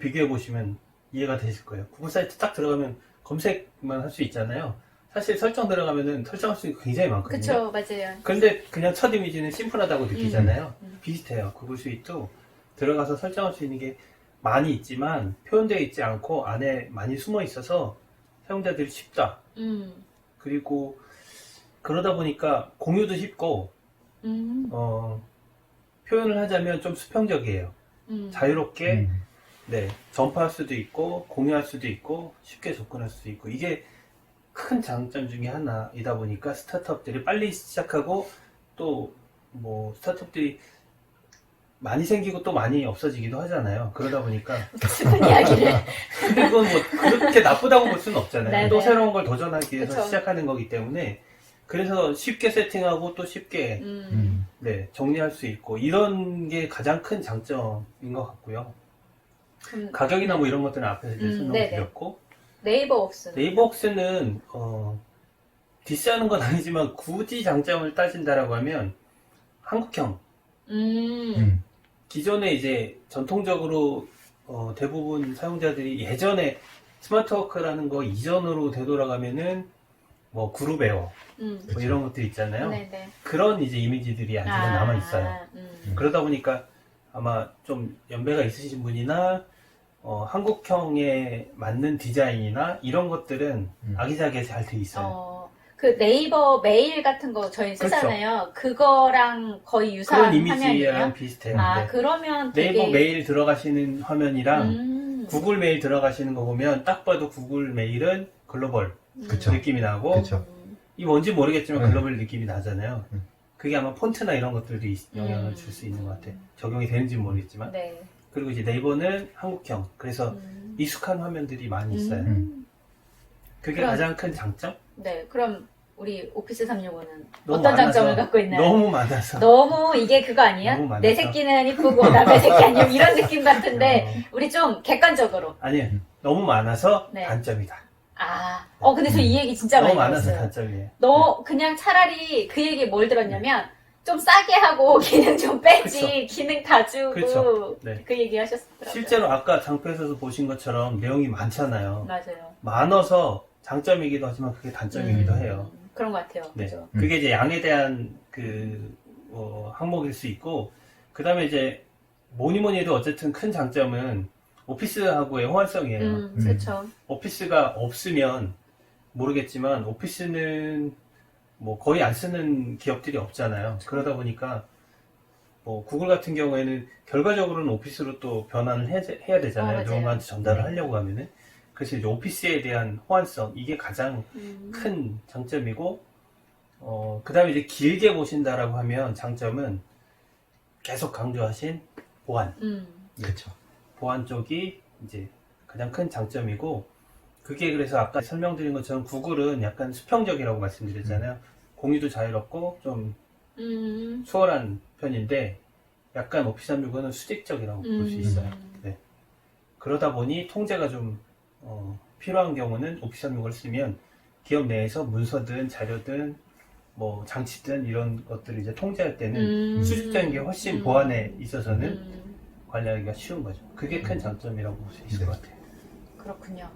비교해 보시면 이해가 되실 거예요. 구글 사이트 딱 들어가면 검색만 할 수 있잖아요. 사실 설정 들어가면은 설정할 수 있는 게 굉장히 많거든요. 그쵸, 맞아요. 근데 그냥 첫 이미지는 심플하다고 느끼잖아요. 비슷해요. 구글 스윗도 들어가서 설정할 수 있는 게 많이 있지만 표현되어 있지 않고 안에 많이 숨어 있어서 사용자들이 쉽다. 그리고 그러다 보니까 공유도 쉽고 표현을 하자면 좀 수평적이에요. 자유롭게 네, 점프할 수도 있고 공유할 수도 있고 쉽게 접근할 수도 있고 이게 큰 장점 중에 하나이다 보니까 스타트업들이 빨리 시작하고 또 뭐 스타트업들이 많이 생기고 또 많이 없어지기도 하잖아요. 그러다 보니까 슬픈 이야기를. 근데 그건 뭐 그렇게 나쁘다고 볼 수는 없잖아요. 네네. 또 새로운 걸 도전하기 위해서 그쵸. 시작하는 거기 때문에 그래서 쉽게 세팅하고 또 쉽게 네, 정리할 수 있고 이런 게 가장 큰 장점인 것 같고요. 가격이나 뭐 이런 것들은 앞에서 이제 네네. 설명드렸고 네이버웍스. 네이버웍스는 디스하는 건 아니지만 굳이 장점을 따진다라고 하면 한국형 기존에 이제 전통적으로 대부분 사용자들이 예전에 스마트워크라는 거 이전으로 되돌아가면은 뭐 그룹웨어 뭐 이런 것들 있잖아요. 네네. 그런 이제 이미지들이 아직은 남아 있어요. 그러다 보니까 아마 좀 연배가 있으신 분이나 한국형에 맞는 디자인이나 이런 것들은 아기자기하게 잘 돼 있어요. 그 네이버 메일 같은 거 저희 쓰잖아요. 그거랑 거의 유사한 그런 이미지랑 화면이에요. 비슷해요. 아, 네. 그러면 되게 네이버 메일 들어가시는 화면이랑 구글 메일 들어가시는 거 보면 딱 봐도 구글 메일은 글로벌 그쵸. 느낌이 나고 그쵸. 이 뭔지 모르겠지만 글로벌 느낌이 나잖아요. 그게 아마 폰트나 이런 것들도 영향을 줄 수 있는 것 같아요. 적용이 되는지는 모르겠지만. 네. 그리고 이제 네이버는 한국형. 그래서 익숙한 화면들이 많이 있어요. 그게 그럼- 가장 큰 장점? 네. 그럼 우리 오피스 365는 너무 어떤 많아서- 장점을 갖고 있나요? 너무 많아서. 너무 이게 그거 아니야? 너무 많아서. 내 새끼는 이쁘고 남의 새끼 아니고 이런 느낌 같은데 우리 좀 객관적으로. 아니에요. 너무 많아서 네. 단점이다. 근데 저 이 얘기 진짜 너무 많이 많아서 들었어요. 단점이에요. 그냥 차라리 그 얘기 뭘 들었냐면 좀 싸게 하고 기능 좀 빼지. 그쵸. 기능 다 주고 그쵸. 네. 그 얘기 하셨더라고요. 실제로 아까 장표에서 보신 것처럼 내용이 많잖아요. 맞아요. 많아서 장점이기도 하지만 그게 단점이기도 해요. 그런 것 같아요. 네. 그죠? 그게 이제 양에 대한 항목일 수 있고, 그 다음에 이제 뭐니 뭐니 해도 어쨌든 큰 장점은 오피스하고의 호환성이에요. 그렇죠. 오피스가 없으면 모르겠지만 오피스는 뭐 거의 안 쓰는 기업들이 없잖아요. 그러다 보니까 뭐 구글 같은 경우에는 결과적으로는 오피스로 또 변환을 해야 되잖아요. 맞아요. 누군가한테 전달을 하려고 하면은. 그래서 이제 오피스에 대한 호환성, 이게 가장 큰 장점이고, 그 다음에 이제 길게 보신다라고 하면 장점은 계속 강조하신 보안. 그렇죠. 보안 쪽이 이제 가장 큰 장점이고, 그게 그래서 아까 설명드린 것처럼 구글은 약간 수평적이라고 말씀드렸잖아요. 공유도 자유롭고 좀 수월한 편인데, 약간 오피스 365는 수직적이라고 볼 수 있어요. 네. 그러다 보니 통제가 좀 필요한 경우는 오피스 365를 쓰면 기업 내에서 문서든 자료든 뭐 장치든 이런 것들을 이제 통제할 때는 수직적인 게 훨씬 보안에 있어서는 관리하기가 쉬운 거죠. 그게 큰 장점이라고 볼 수 있을 것 같아요. 그렇군요.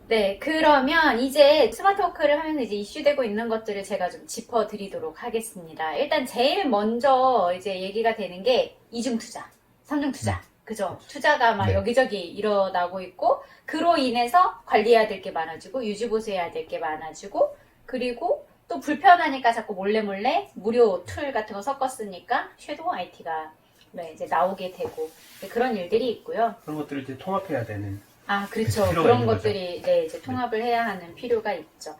네, 그러면 이제 스마트워크를 하면서 이제 이슈되고 있는 것들을 제가 좀 짚어드리도록 하겠습니다. 일단 제일 먼저 이제 얘기가 되는 게 이중투자, 삼중투자. 그죠? 투자가 막 네. 여기저기 일어나고 있고, 그로 인해서 관리해야 될 게 많아지고, 유지보수해야 될 게 많아지고, 그리고 또 불편하니까 자꾸 몰래 무료 툴 같은 거 섞었으니까 섀도우 IT가 네, 이제 나오게 되고, 네, 그런 일들이 있고요. 그런 것들을 이제 통합해야 되는. 아, 그렇죠. 필요가 그런 있는 것들이, 네, 이제 통합을 해야 하는 필요가 있죠.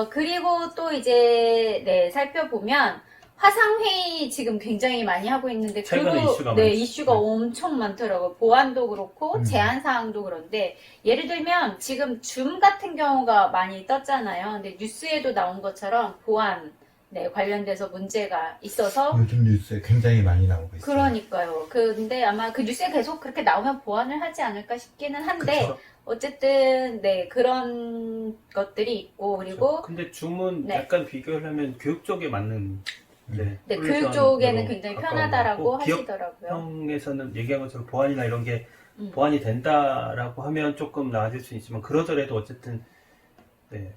그리고 또 이제, 네, 살펴보면, 화상회의 지금 굉장히 많이 하고 있는데, 최근에 이슈가 네, 많죠. 이슈가 네. 엄청 많더라고요. 보안도 그렇고, 제한사항도 그런데, 예를 들면, 지금 줌 같은 경우가 많이 떴잖아요. 근데 뉴스에도 나온 것처럼, 보안, 네, 관련돼서 문제가 있어서, 요즘 뉴스에 굉장히 많이 나오고 있어요. 그러니까요. 근데 아마 그 뉴스에 계속 그렇게 나오면 보완을 하지 않을까 싶기는 한데, 그쵸. 어쨌든, 네, 그런 것들이 있고, 그리고, 근데 줌은 네. 약간 비교를 하면 교육 쪽에 맞는. 네, 네, 교육 쪽에는 굉장히 가까운 편하다라고 것 같고, 하시더라고요. 기업형에서는 얘기한 것처럼 보안이나 이런 게 음. 보안이 된다라고 하면 조금 나아질 수 있지만, 그러더라도 어쨌든, 네,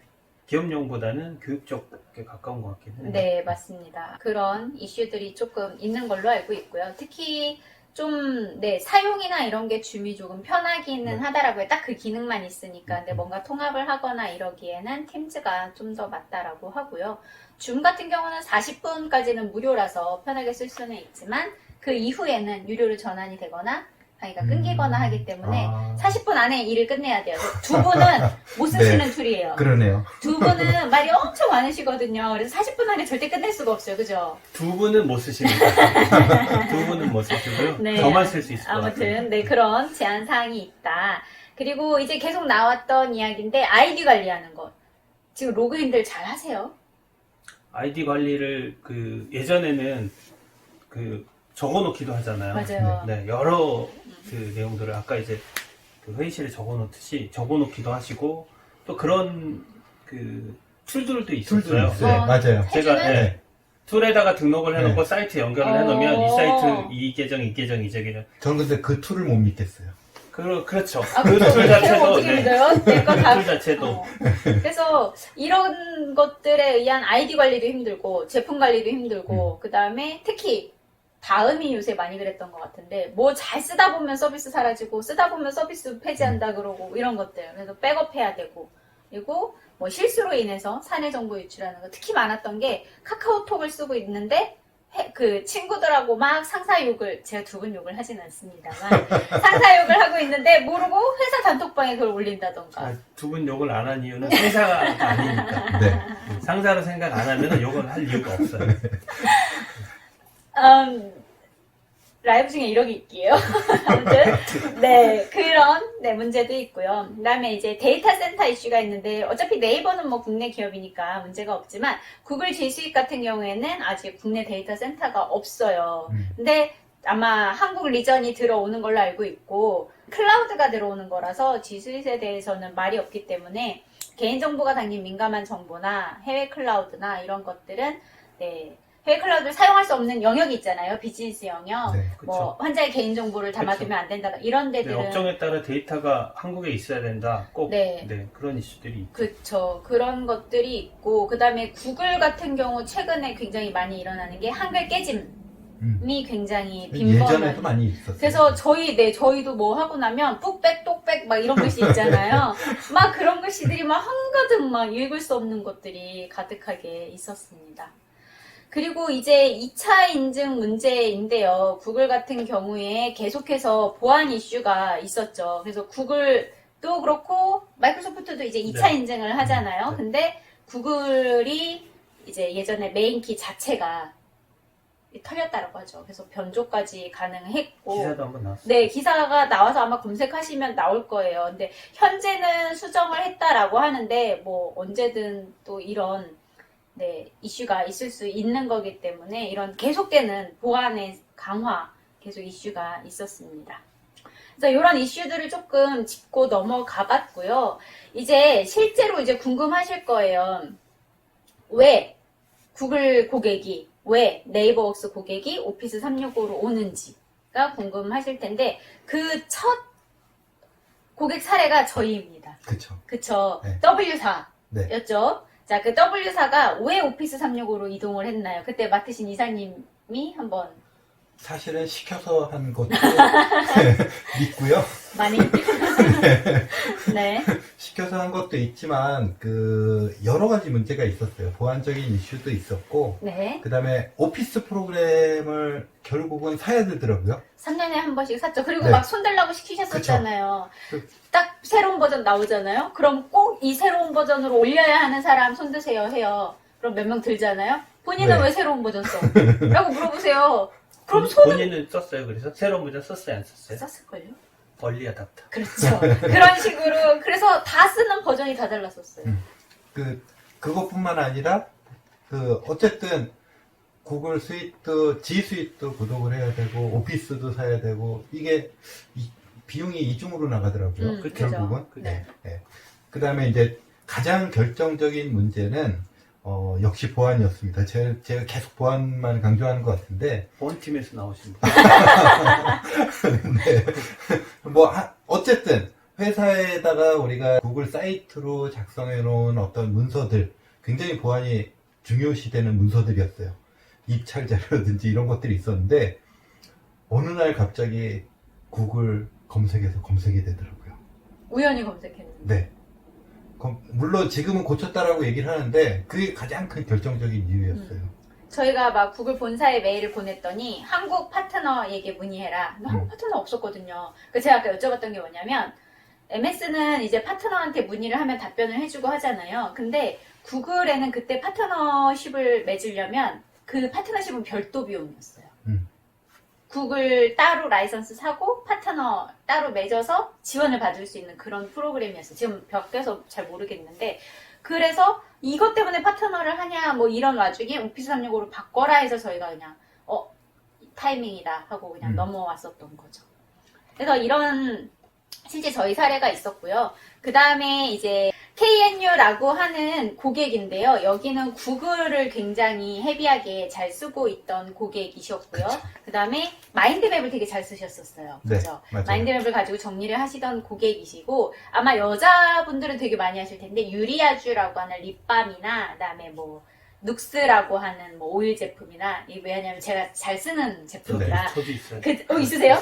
기업용보다는 교육 쪽에 가까운 것 같긴 해요. 네, 맞습니다. 그런 이슈들이 조금 있는 걸로 알고 있고요. 특히 좀, 네, 사용이나 이런 게 줌이 조금 편하기는 하다라고요. 딱 그 기능만 있으니까. 근데 뭔가 통합을 하거나 이러기에는 팀즈가 좀 더 맞다라고 하고요. 줌 같은 경우는 40분까지는 무료라서 편하게 쓸 수는 있지만, 그 이후에는 유료로 전환이 되거나, 강의가 끊기거나 하기 때문에, 아. 40분 안에 일을 끝내야 돼요. 두 분은 못 쓰시는 툴이에요. 그러네요. 두 분은 말이 엄청 많으시거든요. 그래서 40분 안에 절대 끝낼 수가 없어요. 그죠? 두 분은 못 쓰십니다. 두 분은 못 쓰시고요. 네. 저만 쓸 수 있을 것 같아요. 아무튼, 네, 그런 제한 사항이 있다. 그리고 이제 계속 나왔던 이야기인데, 아이디 관리하는 것. 지금 로그인들 잘 하세요? 아이디 관리를 예전에는 적어놓기도 하잖아요. 맞아요. 네, 여러 그 내용들을 아까 이제 그 회의실에 적어놓듯이 적어놓기도 하시고 또 그런 그 툴들도 있었어요. 툴도 있어요. 어, 맞아요. 제가 해주는? 네. 툴에다가 등록을 해놓고 네. 사이트 연결을 해놓으면 이 사이트 어. 이 계정 이 계정 이 계정 저는 근데 그 툴을 못 믿겠어요. 그렇죠. 아, 그 그거 툴 걔는 자체도 어떻게 믿어요? 내거 그 다. 툴 자체도 어. 그래서 이런 것들에 의한 아이디 관리도 힘들고, 제품 관리도 힘들고, 그 다음에 특히 다음이 요새 많이 그랬던 것 같은데, 뭐 잘 쓰다 보면 서비스 사라지고, 쓰다 보면 서비스 폐지한다 그러고, 이런 것들. 그래서 백업해야 되고, 그리고 뭐 실수로 인해서 사내 정보 유출하는 거 특히 많았던 게 카카오톡을 쓰고 있는데, 그 친구들하고 막 상사 욕을, 제가 두 분 욕을 하진 않습니다만, 상사 욕을 하고 있는데 모르고 회사 단톡방에 그걸 올린다던가. 두 분 욕을 안 한 이유는 회사가 아니니까. 네. 상사로 생각 안 하면 욕을 할 이유가 없어요. 라이브 중에 이러기 있기에요. 아무튼, 네, 그런, 네, 문제도 있고요. 그 다음에 이제 데이터 센터 이슈가 있는데, 어차피 네이버는 뭐 국내 기업이니까 문제가 없지만, 구글 G 수익 같은 경우에는 아직 국내 데이터 센터가 없어요. 근데 아마 한국 리전이 들어오는 걸로 알고 있고, 클라우드가 들어오는 거라서 G 수익에 대해서는 말이 없기 때문에, 개인정보가 담긴 민감한 정보나 해외 클라우드나 이런 것들은, 네, 해외 클라우드를 사용할 수 없는 영역이 있잖아요. 비즈니스 영역. 네. 뭐 그쵸. 환자의 개인정보를 담아두면 안 된다. 이런 네, 데들은 업종에 따라 데이터가 한국에 있어야 된다. 꼭 네. 그런 이슈들이 있죠. 그쵸. 그런 것들이 있고, 그 다음에 구글 같은 경우 최근에 굉장히 많이 일어나는 게 한글 깨짐이 굉장히 빈번한. 예전에도 많이 있었어요. 그래서 저희도 뭐 하고 나면 뚝백, 똑백 막 이런 글씨 있잖아요. 막 그런 글씨들이 막 한가득 막 읽을 수 없는 것들이 가득하게 있었습니다. 그리고 이제 2차 인증 문제인데요. 구글 같은 경우에 계속해서 보안 이슈가 있었죠. 그래서 구글도 그렇고 마이크로소프트도 이제 2차 네. 인증을 하잖아요. 네. 근데 구글이 이제 예전에 메인키 자체가 털렸다라고 하죠. 그래서 변조까지 가능했고. 기사도 한번 나왔어요. 네, 기사가 나와서 아마 검색하시면 나올 거예요. 근데 현재는 수정을 했다라고 하는데 뭐 언제든 또 이런 네, 이슈가 있을 수 있는 거기 때문에 이런 계속되는 보안의 강화 계속 이슈가 있었습니다. 그래서 이런 이슈들을 조금 짚고 넘어가 봤고요. 이제 실제로 이제 궁금하실 거예요. 왜 구글 고객이, 왜 네이버웍스 고객이 오피스 365로 오는지가 궁금하실 텐데 그 첫 고객 사례가 저희입니다. 그쵸. 그쵸. 네. W사였죠. 자, 그 W사가 왜 오피스 365로 이동을 했나요? 그때 맡으신 이사님이 한번 사실은 시켜서 한 것도 있고요. 많이 네. 시켜서 한 것도 있지만 여러 가지 문제가 있었어요. 보안적인 이슈도 있었고, 네. 그 다음에 오피스 프로그램을 결국은 사야 되더라고요. 3년에 한 번씩 샀죠. 그리고 네. 막 손달라고 시키셨었잖아요. 그쵸. 딱 새로운 버전 나오잖아요. 그럼 꼭 이 새로운 버전으로 올려야 하는 사람 손 드세요 해요. 그럼 몇 명 들잖아요. 본인은 네. 왜 새로운 버전 써? 라고 물어보세요. 그럼 손은 본인은 썼어요. 그래서 새로운 문제 썼어요, 안 썼어요? 썼을걸요? 얼리 아답터. 그렇죠. 그런 식으로 그래서 다 쓰는 버전이 다 달랐었어요. 그것뿐만 아니라 어쨌든 구글 스위트, G 스위트 구독을 해야 되고 오피스도 사야 되고 이게 비용이 이중으로 나가더라고요. 결국은. 그죠. 네. 네. 그다음에 이제 가장 결정적인 문제는 역시 보안이었습니다. 제가 계속 보안만 강조하는 것 같은데 보안팀에서 나오신 분. 네. 어쨌든 회사에다가 우리가 구글 사이트로 작성해 놓은 어떤 문서들 굉장히 보안이 중요시되는 문서들이었어요. 입찰 자료라든지 이런 것들이 있었는데 어느 날 갑자기 구글 검색에서 검색이 되더라고요. 우연히 검색했는데. 네. 물론 지금은 고쳤다라고 얘기를 하는데 그게 가장 큰 결정적인 이유였어요. 저희가 막 구글 본사에 메일을 보냈더니 한국 파트너에게 문의해라. 근데 한국 파트너 없었거든요. 그 제가 아까 여쭤봤던 게 뭐냐면 MS는 이제 파트너한테 문의를 하면 답변을 해주고 하잖아요. 근데 구글에는 그때 파트너십을 맺으려면 그 파트너십은 별도 비용이었어요. 구글 따로 라이선스 사고 파트너 따로 맺어서 지원을 받을 수 있는 그런 프로그램이었어요. 지금 바뀌어서 잘 모르겠는데 그래서 이것 때문에 파트너를 하냐 뭐 이런 와중에 오피스 365로 바꿔라 해서 저희가 그냥 타이밍이다 하고 그냥 넘어왔었던 거죠. 그래서 이런 실제 저희 사례가 있었고요. 그 다음에 이제 KNU라고 하는 고객인데요. 여기는 구글을 굉장히 헤비하게 잘 쓰고 있던 고객이셨고요. 그 다음에 마인드맵을 되게 잘 쓰셨었어요. 네, 그죠? 맞아요. 마인드맵을 가지고 정리를 하시던 고객이시고 아마 여자분들은 되게 많이 하실 텐데 유리아주라고 하는 립밤이나 그다음에 뭐 눅스라고 하는 뭐 오일 제품이나 왜냐면 제가 잘 쓰는 제품이라 저도 있어요. 있으세요?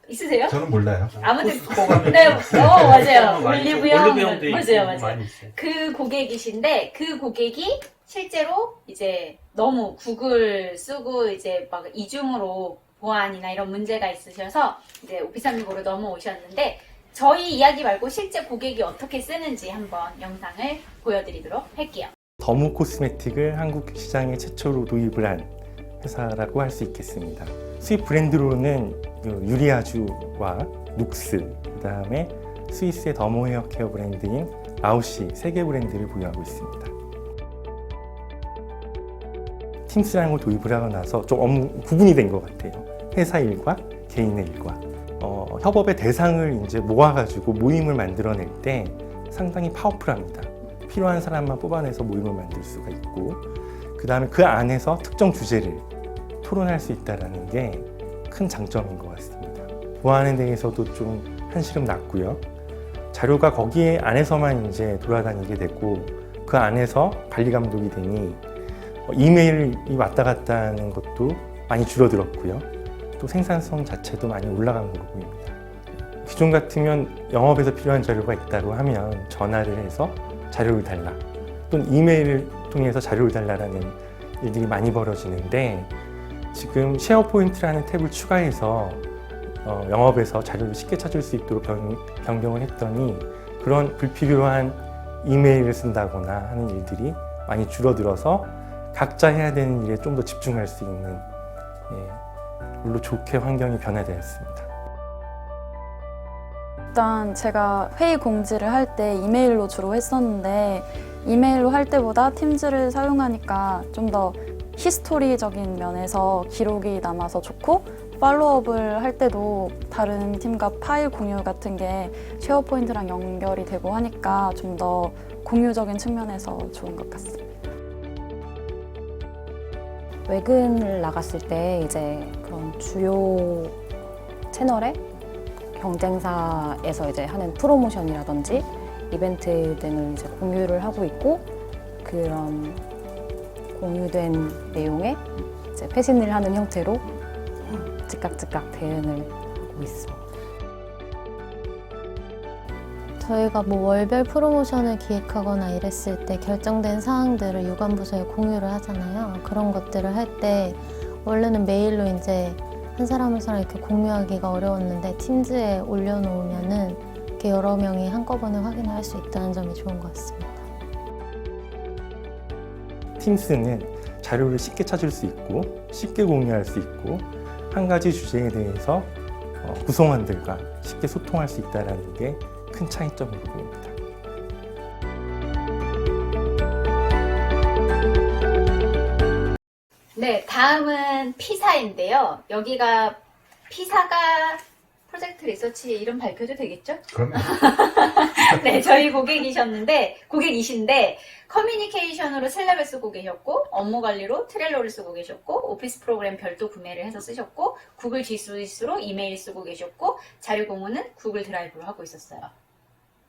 있으세요? 저는 몰라요. 아무튼 코스코 가면 네, 맞아요. 올리브영 올리브영도 맞아요. 많이 있어요. 그 고객이신데 그 고객이 실제로 이제 너무 구글 쓰고 이제 막 이중으로 보안이나 이런 문제가 있으셔서 이제 오피스 365로 넘어오셨는데 저희 이야기 말고 실제 고객이 어떻게 쓰는지 한번 영상을 보여드리도록 할게요. 더모 코스메틱을 한국 시장에 최초로 도입을 한 회사라고 할 수 있겠습니다. 수입 브랜드로는 유리아주와 눅스, 그 다음에 스위스의 더모 헤어케어 브랜드인 라우시 3개 브랜드를 보유하고 있습니다. 팀스라는 걸 도입을 하고 나서 좀 구분이 된 것 같아요. 회사 일과 개인의 일과. 협업의 대상을 이제 모아가지고 모임을 만들어낼 때 상당히 파워풀합니다. 필요한 사람만 뽑아내서 모임을 만들 수가 있고 그 다음에 그 안에서 특정 주제를 토론할 수 있다는 게 큰 장점인 것 같습니다. 보안에 대해서도 좀 한시름 났고요. 자료가 거기에 안에서만 이제 돌아다니게 되고 그 안에서 관리 감독이 되니 이메일이 왔다 갔다 하는 것도 많이 줄어들었고요. 또 생산성 자체도 많이 올라간 걸로 보입니다. 기존 같으면 영업에서 필요한 자료가 있다고 하면 전화를 해서 자료를 달라 또는 이메일을 통해서 자료를 달라라는 일들이 많이 벌어지는데 지금 쉐어포인트라는 탭을 추가해서 영업에서 자료를 쉽게 찾을 수 있도록 변경을 했더니 그런 불필요한 이메일을 쓴다거나 하는 일들이 많이 줄어들어서 각자 해야 되는 일에 좀 더 집중할 수 있는 물론 좋게 환경이 변화되었습니다. 일단 제가 회의 공지를 할 때 이메일로 주로 했었는데 이메일로 할 때보다 팀즈를 사용하니까 좀 더 히스토리적인 면에서 기록이 남아서 좋고 팔로우업을 할 때도 다른 팀과 파일 공유 같은 게 쉐어포인트랑 연결이 되고 하니까 좀 더 공유적인 측면에서 좋은 것 같습니다. 외근을 나갔을 때 이제 그런 주요 채널에 경쟁사에서 이제 하는 프로모션이라든지 이벤트 등을 이제 공유를 하고 있고 그런 공유된 내용에 이제 패신을 하는 형태로 즉각 대응을 하고 있습니다. 저희가 뭐 월별 프로모션을 기획하거나 이랬을 때 결정된 사항들을 유관부서에 공유를 하잖아요. 그런 것들을 할 때 원래는 메일로 이제 한 사람 한 사람 이렇게 공유하기가 어려웠는데 팀즈에 올려놓으면은 이렇게 여러 명이 한꺼번에 확인을 할 수 있다는 점이 좋은 것 같습니다. 팀스는 자료를 쉽게 찾을 수 있고 쉽게 공유할 수 있고 한 가지 주제에 대해서 구성원들과 쉽게 소통할 수 있다는 게 큰 차이점으로 보입니다. 네, 다음은 피사인데요. 여기가 피사가 프로젝트 리서치 이름 밝혀도 되겠죠? 그러면 네, 저희 고객이신데 커뮤니케이션으로 슬랩을 쓰고 계셨고 업무 관리로 트렐로를 쓰고 계셨고 오피스 프로그램 별도 구매를 해서 쓰셨고 구글 G 스위스로 이메일 쓰고 계셨고 자료 공유는 구글 드라이브로 하고 있었어요.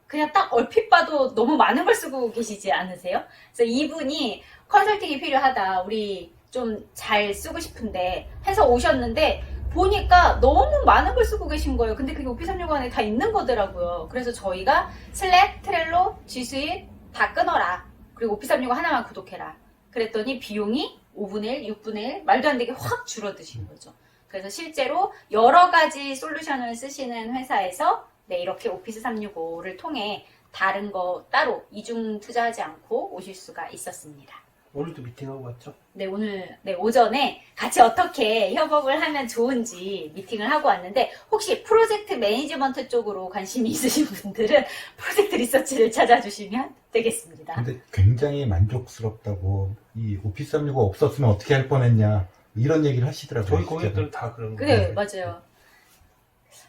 그냥 딱 얼핏 봐도 너무 많은 걸 쓰고 계시지 않으세요? 그래서 이분이 컨설팅이 필요하다. 우리 좀 잘 쓰고 싶은데 해서 오셨는데 보니까 너무 많은 걸 쓰고 계신 거예요. 근데 그게 오피스 365 안에 다 있는 거더라고요. 그래서 저희가 슬랙, 트렐로, G 스윗 다 끊어라. 그리고 오피스 365 하나만 구독해라. 그랬더니 비용이 5분의 1, 6분의 1 말도 안 되게 확 줄어드신 거죠. 그래서 실제로 여러 가지 솔루션을 쓰시는 회사에서 네, 이렇게 오피스 365를 통해 다른 거 따로 이중 투자하지 않고 오실 수가 있었습니다. 오늘도 미팅하고 왔죠? 네, 오늘 오전에 같이 어떻게 협업을 하면 좋은지 미팅을 하고 왔는데 혹시 프로젝트 매니지먼트 쪽으로 관심이 있으신 분들은 프로젝트 리서치를 찾아주시면 되겠습니다. 근데 굉장히 만족스럽다고 이 오피스 365 없었으면 어떻게 할 뻔했냐 이런 얘기를 하시더라고요. 저희 실제로. 고객들은 다 그런 거예요. 네, 맞아요.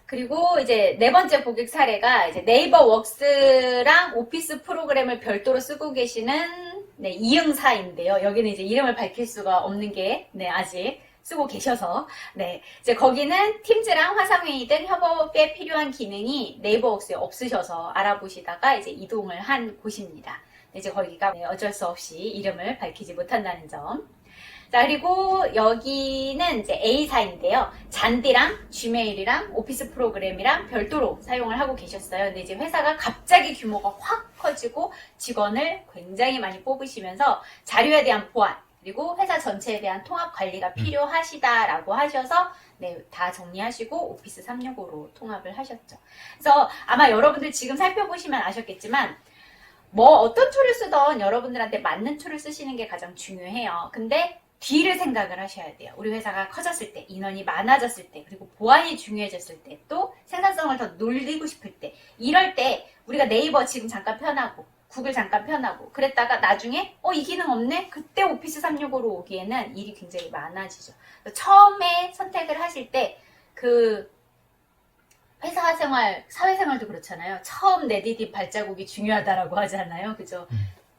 그리고 이제 네 번째 고객 사례가 이제 네이버 웍스랑 오피스 프로그램을 별도로 쓰고 계시는 네, 이응사인데요. 여기는 이제 이름을 밝힐 수가 없는 게 네, 아직 쓰고 계셔서 네, 이제 거기는 팀즈랑 화상회의 등 협업에 필요한 기능이 네이버 웍스에 없으셔서 알아보시다가 이제 이동을 한 곳입니다. 이제 거기가 네, 어쩔 수 없이 이름을 밝히지 못한다는 점. 자, 그리고 여기는 이제 A사인데요. 잔디랑 지메일이랑 오피스 프로그램이랑 별도로 사용을 하고 계셨어요. 근데 이제 회사가 갑자기 규모가 확 커지고 직원을 굉장히 많이 뽑으시면서 자료에 대한 보안, 그리고 회사 전체에 대한 통합 관리가 필요하시다라고 하셔서 네, 다 정리하시고 오피스 365로 통합을 하셨죠. 그래서 아마 여러분들 지금 살펴보시면 아셨겠지만 뭐 어떤 툴을 쓰던 여러분들한테 맞는 툴을 쓰시는 게 가장 중요해요. 근데 뒤를 생각을 하셔야 돼요. 우리 회사가 커졌을 때, 인원이 많아졌을 때, 그리고 보안이 중요해졌을 때, 또 생산성을 더 놀리고 싶을 때, 이럴 때 우리가 네이버 지금 잠깐 편하고 구글 잠깐 편하고 그랬다가 나중에 이 기능 없네? 그때 오피스 365로 오기에는 일이 굉장히 많아지죠. 처음에 선택을 하실 때 그 회사 생활, 사회생활도 그렇잖아요. 처음 내디딘 발자국이 중요하다라고 하잖아요. 그죠?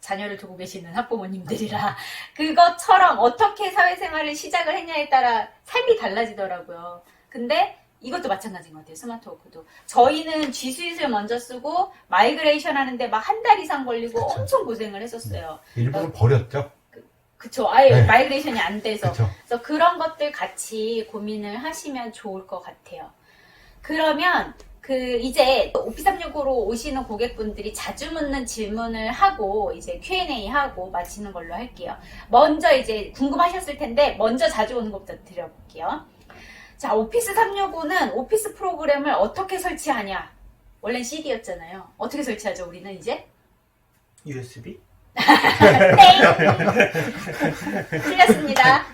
자녀를 두고 계시는 학부모님들이라 그것처럼 어떻게 사회생활을 시작을 했냐에 따라 삶이 달라지더라고요. 근데 이것도 마찬가지인 것 같아요. 스마트워크도. 저희는 G 스윗을 먼저 쓰고 마이그레이션 하는데 막 한 달 이상 걸리고 그쵸. 엄청 고생을 했었어요. 일부러 버렸죠. 그쵸. 아예 네. 마이그레이션이 안 돼서. 그렇죠. 그래서 그런 것들 같이 고민을 하시면 좋을 것 같아요. 그러면 이제 오피스 365로 오시는 고객분들이 자주 묻는 질문을 하고 이제 Q&A 하고 마치는 걸로 할게요. 먼저 이제 궁금하셨을 텐데 먼저 자주 오는 것부터 드려볼게요. 자, 오피스 365는 오피스 프로그램을 어떻게 설치하냐? 원래는 CD였잖아요. 어떻게 설치하죠, 우리는 이제? USB? 땡! 틀렸습니다.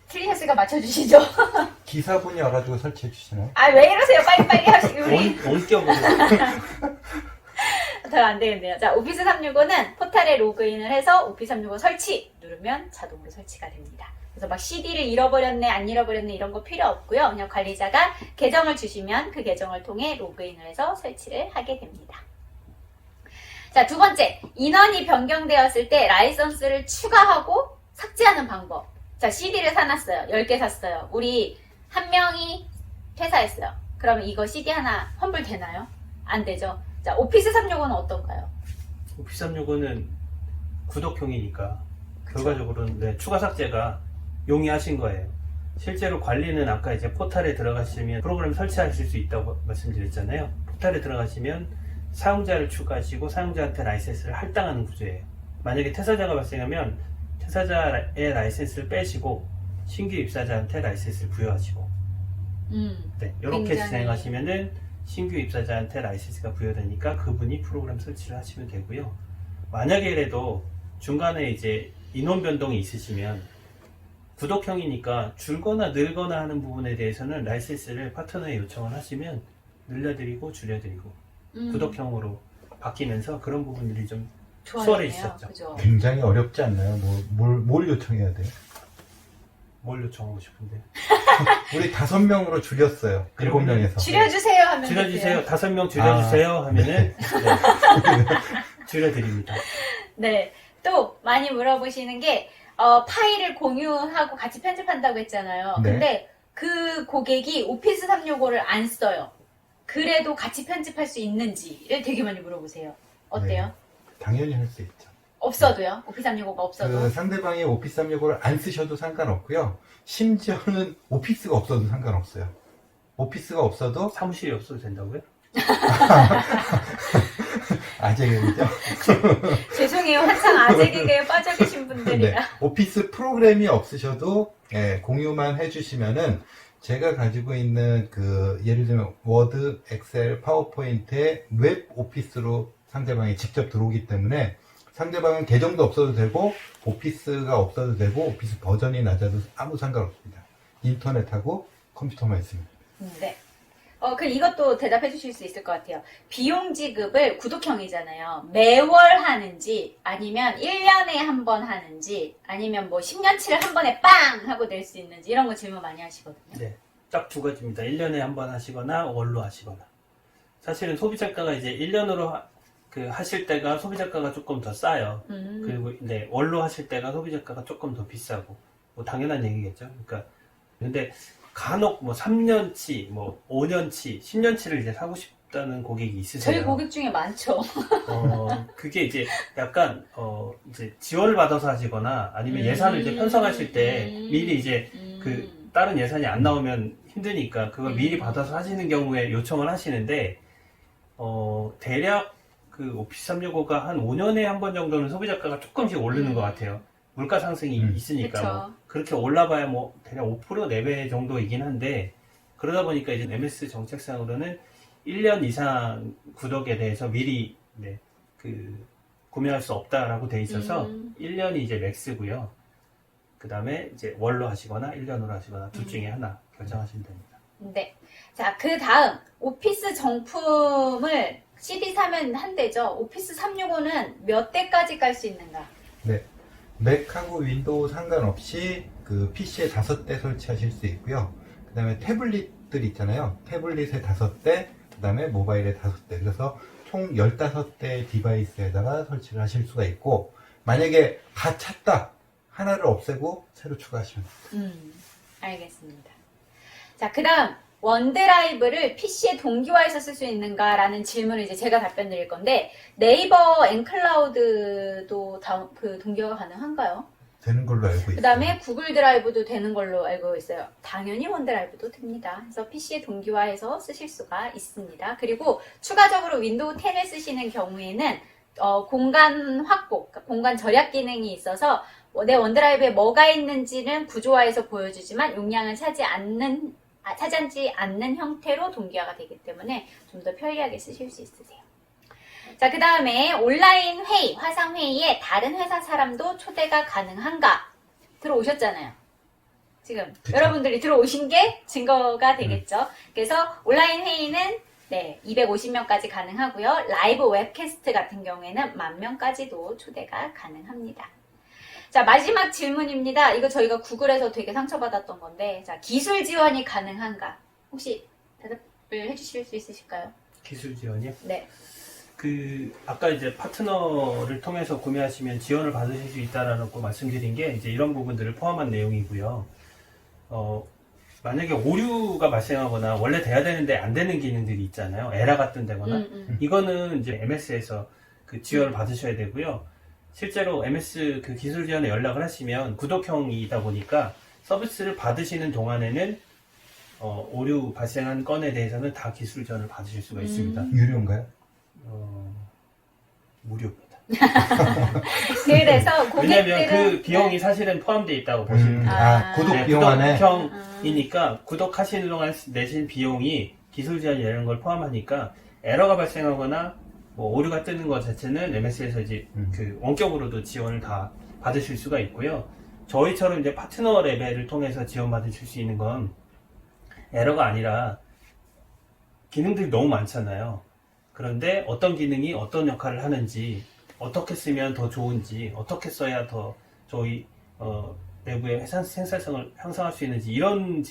틀리셨으니까 맞춰주시죠. 기사분이 와가지고 설치해 주시나요? 아, 왜 이러세요? 빨리빨리 하시고, 우리. 원격으로. 더 안 되겠네요. 자, 오피스 365는 포탈에 로그인을 해서 오피스 365 설치 누르면 자동으로 설치가 됩니다. 그래서 막 CD를 잃어버렸네, 안 잃어버렸네 이런 거 필요 없고요. 그냥 관리자가 계정을 주시면 그 계정을 통해 로그인을 해서 설치를 하게 됩니다. 자, 두 번째, 인원이 변경되었을 때 라이선스를 추가하고 삭제하는 방법. 자, CD를 사놨어요. 10개 샀어요. 우리 한 명이 퇴사했어요. 그러면 이거 CD 하나 환불되나요? 안 되죠. 자, 오피스 365는 어떤가요? 오피스 365는 구독형이니까 결과적으로는 네, 추가 삭제가 용이하신 거예요. 실제로 관리는 아까 이제 포탈에 들어가시면 프로그램 설치하실 수 있다고 말씀드렸잖아요. 포탈에 들어가시면 사용자를 추가하시고 사용자한테 라이센스를 할당하는 구조예요. 만약에 퇴사자가 발생하면 퇴사자의 라이센스를 빼시고 신규 입사자한테 라이센스를 부여하시고 네, 이렇게 굉장히- 진행하시면은 신규 입사자한테 라이센스가 부여되니까 그분이 프로그램 설치를 하시면 되고요. 만약에라도 중간에 이제 인원 변동이 있으시면 구독형이니까 줄거나 늘거나 하는 부분에 대해서는 라이센스를 파트너에 요청을 하시면 늘려드리고 줄여드리고 구독형으로 바뀌면서 그런 부분들이 좀 수월해지셨죠. 그죠? 굉장히 어렵지 않나요? 뭘 요청해야 돼요? 뭘 요청하고 싶은데 우리 5명으로 줄였어요. 7명에서. 줄여주세요 하면 줄여주세요. 돼요. 5명 줄여주세요 하면은 네, 줄여드립니다. 네. 또 많이 물어보시는 게 파일을 공유하고 같이 편집한다고 했잖아요. 네. 근데 그 고객이 오피스 365를 안 써요. 그래도 같이 편집할 수 있는지를 되게 많이 물어보세요. 어때요? 네. 당연히 할 수 있죠. 없어도요? 오피스 365가 없어도? 그 상대방이 오피스 365를 안 쓰셔도 상관없고요. 심지어는 오피스가 없어도 상관없어요. 오피스가 없어도 사무실이 없어도 된다고요? 아재 개그죠. 죄송해요. 한창 아재 개그에 빠져 계신 분들이라. 네. 오피스 프로그램이 없으셔도 공유만 해주시면은 제가 가지고 있는 예를 들면 워드, 엑셀, 파워포인트의 웹 오피스로 상대방이 직접 들어오기 때문에 상대방은 계정도 없어도 되고 오피스가 없어도 되고 오피스 버전이 낮아도 아무 상관없습니다. 인터넷하고 컴퓨터만 있으면. 네. 이것도 대답해 주실 수 있을 것 같아요. 비용 지급을 구독형이잖아요. 매월 하는지, 아니면 1년에 한 번 하는지, 아니면 뭐 10년치를 한 번에 빵! 하고 낼 수 있는지, 이런 거 질문 많이 하시거든요. 네. 딱 두 가지입니다. 1년에 한 번 하시거나 월로 하시거나. 사실은 소비자가가 이제 1년으로 하실 때가 소비자가가 조금 더 싸요. 그리고 네, 월로 하실 때가 소비자가가 조금 더 비싸고. 뭐 당연한 얘기겠죠. 그러니까 근데 간혹 뭐 3년치, 뭐 5년치, 10년치를 이제 사고 싶다는 고객이 있으세요. 저희 고객 중에 많죠. 그게 이제 약간 이제 지원을 받아서 하시거나 아니면 예산을 이제 편성하실 때 미리 이제 다른 예산이 안 나오면 힘드니까 그걸 미리 받아서 하시는 경우에 요청을 하시는데 대략 그 오피스 365가 한 5년에 한 번 정도는 소비자가가 조금씩 오르는 것 같아요. 물가 상승이 있으니까 그쵸. 뭐 그렇게 올라봐야 뭐 대략 5% 4배 정도이긴 한데 그러다 보니까 이제 MS 정책상으로는 1년 이상 구독에 대해서 미리 구매할 수 없다라고 돼 있어서 1년이 이제 맥스고요. 그 다음에 이제 월로 하시거나 1년으로 하시거나 둘 중에 하나 결정하시면 됩니다. 네. 자, 그 다음, 오피스 정품을 CD 사면 한 대죠. 오피스 365는 몇 대까지 깔 수 있는가? 네. 맥하고 윈도우 상관없이 PC에 5대 설치하실 수 있고요. 그 다음에 태블릿들 있잖아요. 태블릿에 5대, 그 다음에 모바일에 5대. 그래서 총 15대 디바이스에다가 설치를 하실 수가 있고, 만약에 다 찼다, 하나를 없애고 새로 추가하시면 돼요. 알겠습니다. 자, 그 다음, 원드라이브를 PC에 동기화해서 쓸 수 있는가라는 질문을 이제 제가 답변 드릴 건데, 네이버 엔클라우드도 그 동기화가 가능한가요? 되는 걸로 알고 있어요. 그 다음에 구글 드라이브도 되는 걸로 알고 있어요. 당연히 원드라이브도 됩니다. 그래서 PC에 동기화해서 쓰실 수가 있습니다. 그리고 추가적으로 윈도우 10을 쓰시는 경우에는 공간 확보, 그러니까 공간 절약 기능이 있어서 내 원드라이브에 뭐가 있는지는 구조화해서 보여주지만 용량을 차지하지 않는 형태로 동기화가 되기 때문에 좀 더 편리하게 쓰실 수 있으세요. 자, 그 다음에 온라인 회의, 화상 회의에 다른 회사 사람도 초대가 가능한가? 들어오셨잖아요. 지금 그쵸. 여러분들이 들어오신 게 증거가 되겠죠. 그래서 온라인 회의는 250명까지 가능하고요. 라이브 웹캐스트 같은 경우에는 10,000명까지도 초대가 가능합니다. 자, 마지막 질문입니다. 이거 저희가 구글에서 되게 상처받았던 건데, 자, 기술 지원이 가능한가? 혹시 대답을 해주실 수 있으실까요? 기술 지원이요? 네. 아까 이제 파트너를 통해서 구매하시면 지원을 받으실 수 있다라고 말씀드린 게 이제 이런 부분들을 포함한 내용이고요. 만약에 오류가 발생하거나 원래 돼야 되는데 안 되는 기능들이 있잖아요. 에러가 뜬다거나. 이거는 이제 MS에서 그 지원을 받으셔야 되고요. 실제로 MS 그 기술 지원에 연락을 하시면 구독형이다 보니까 서비스를 받으시는 동안에는 오류 발생한 건에 대해서는 다 기술 지원을 받으실 수가 있습니다. 유료인가요? 무료입니다. 그래서 왜냐하면 고객들은 그 비용이 사실은 포함되어 있다고 보시면 돼요. 구독 네, 비용 안에? 구독형이니까 구독하시는 동안 내신 비용이 기술 지원 이런 걸 포함하니까 에러가 발생하거나 뭐 오류가 뜨는 것 자체는 MS에서 이제 그 원격으로도 지원을 다 받으실 수가 있고요. 저희처럼 이제 파트너 레벨을 통해서 지원 받으실 수 있는 건 에러가 아니라 기능들이 너무 많잖아요. 그런데 어떤 기능이 어떤 역할을 하는지, 어떻게 쓰면 더 좋은지, 어떻게 써야 더 저희 내부의 생산성을 향상할 수 있는지 이런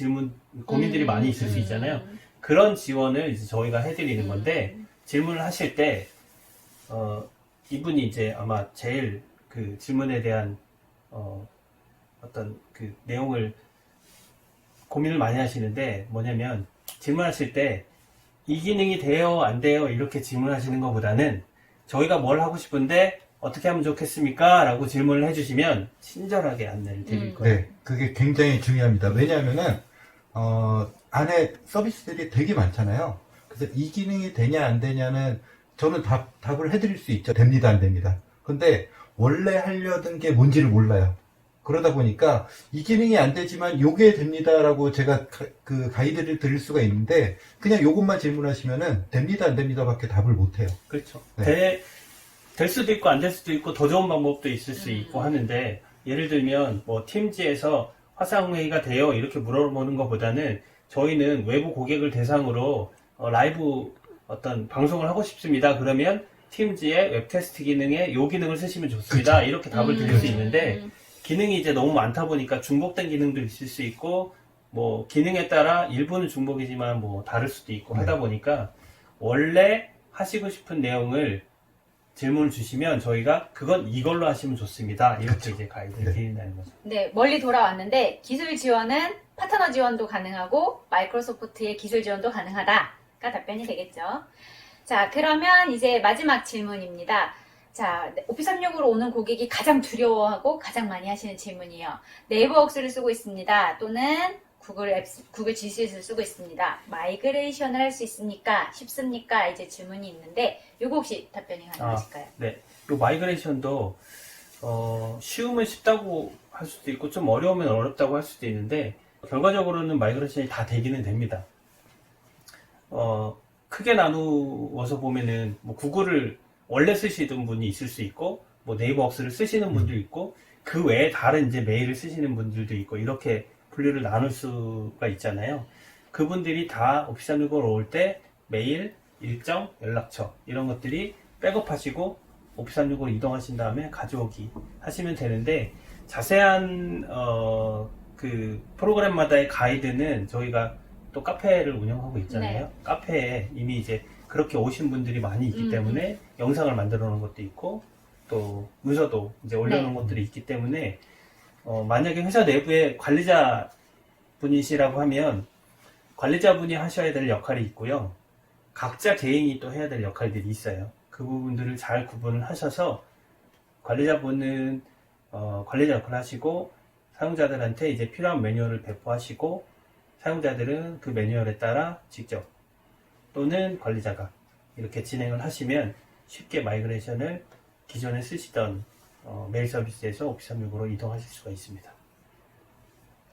고민들이 많이 있을 수 있잖아요. 그런 지원을 이제 저희가 해드리는 건데, 질문을 하실 때 이분이 이제 아마 제일 그 질문에 대한 어떤 그 내용을 고민을 많이 하시는데, 뭐냐면 질문하실 때 이 기능이 돼요, 안 돼요 이렇게 질문하시는 것보다는 저희가 뭘 하고 싶은데 어떻게 하면 좋겠습니까? 라고 질문을 해주시면 친절하게 안내를 드릴 거예요. 네, 그게 굉장히 중요합니다. 왜냐하면은 안에 서비스들이 되게 많잖아요. 그래서 이 기능이 되냐 안 되냐는 저는 답을 해드릴 수 있죠. 됩니다, 안 됩니다. 근데 원래 하려던 게 뭔지를 몰라요. 그러다 보니까 이 기능이 안 되지만 요게 됩니다라고 제가 그 가이드를 드릴 수가 있는데, 그냥 요것만 질문하시면은 됩니다, 안 됩니다밖에 답을 못 해요. 그렇죠. 네. 될 수도 있고 안 될 수도 있고 더 좋은 방법도 있을 수 있고 하는데, 예를 들면 뭐 팀즈에서 화상회의가 돼요 이렇게 물어보는 것보다는 저희는 외부 고객을 대상으로 라이브 어떤 방송을 하고 싶습니다. 그러면 팀즈의 웹캐스트 기능에 요 기능을 쓰시면 좋습니다. 그쵸. 이렇게 답을 드릴 수 있는데, 기능이 이제 너무 많다 보니까 중복된 기능도 있을 수 있고, 뭐 기능에 따라 일부는 중복이지만 뭐 다를 수도 있고 하다 보니까 원래 하시고 싶은 내용을 질문을 주시면 저희가 그건 이걸로 하시면 좋습니다. 이렇게 그쵸. 이제 가이드를 드린다는 거죠. 네, 멀리 돌아왔는데 기술 지원은 파트너 지원도 가능하고 마이크로소프트의 기술 지원도 가능하다가 답변이 되겠죠. 자, 그러면 이제 마지막 질문입니다. 자, 오피스 365로 오는 고객이 가장 두려워하고 가장 많이 하시는 질문이에요. 네이버웍스를 쓰고 있습니다. 또는 구글 G 스윗을 쓰고 있습니다. 마이그레이션을 할 수 있습니까? 쉽습니까? 이제 질문이 있는데 요거 혹시 답변이 가능하실까요? 네. 요 마이그레이션도 쉬우면 쉽다고 할 수도 있고 좀 어려우면 어렵다고 할 수도 있는데, 결과적으로는 마이그레이션이 다 되기는 됩니다. 크게 나누어서 보면은 뭐 구글을 원래 쓰시던 분이 있을 수 있고, 뭐 네이버웍스를 쓰시는 분도 있고, 그 외에 다른 이제 메일을 쓰시는 분들도 있고, 이렇게 분류를 나눌 수가 있잖아요. 그분들이 다 오피스 365로 올 때 메일, 일정, 연락처 이런 것들이 백업하시고 오피스 365로 이동하신 다음에 가져오기 하시면 되는데, 자세한 그 프로그램마다의 가이드는 저희가 또 카페를 운영하고 있잖아요. 네. 카페에 이미 이제 그렇게 오신 분들이 많이 있기 때문에 영상을 만들어 놓은 것도 있고 또 문서도 이제 올려놓은 것들이 있기 때문에 만약에 회사 내부에 관리자 분이시라고 하면 관리자분이 하셔야 될 역할이 있고요. 각자 개인이 또 해야 될 역할들이 있어요. 그 부분들을 잘 구분을 하셔서 관리자분은 관리자 역할을 하시고 사용자들한테 이제 필요한 매뉴얼을 배포하시고 사용자들은 그 매뉴얼에 따라 직접 또는 관리자가 이렇게 진행을 하시면 쉽게 마이그레이션을 기존에 쓰시던 메일 서비스에서 오피스 365로 이동하실 수가 있습니다.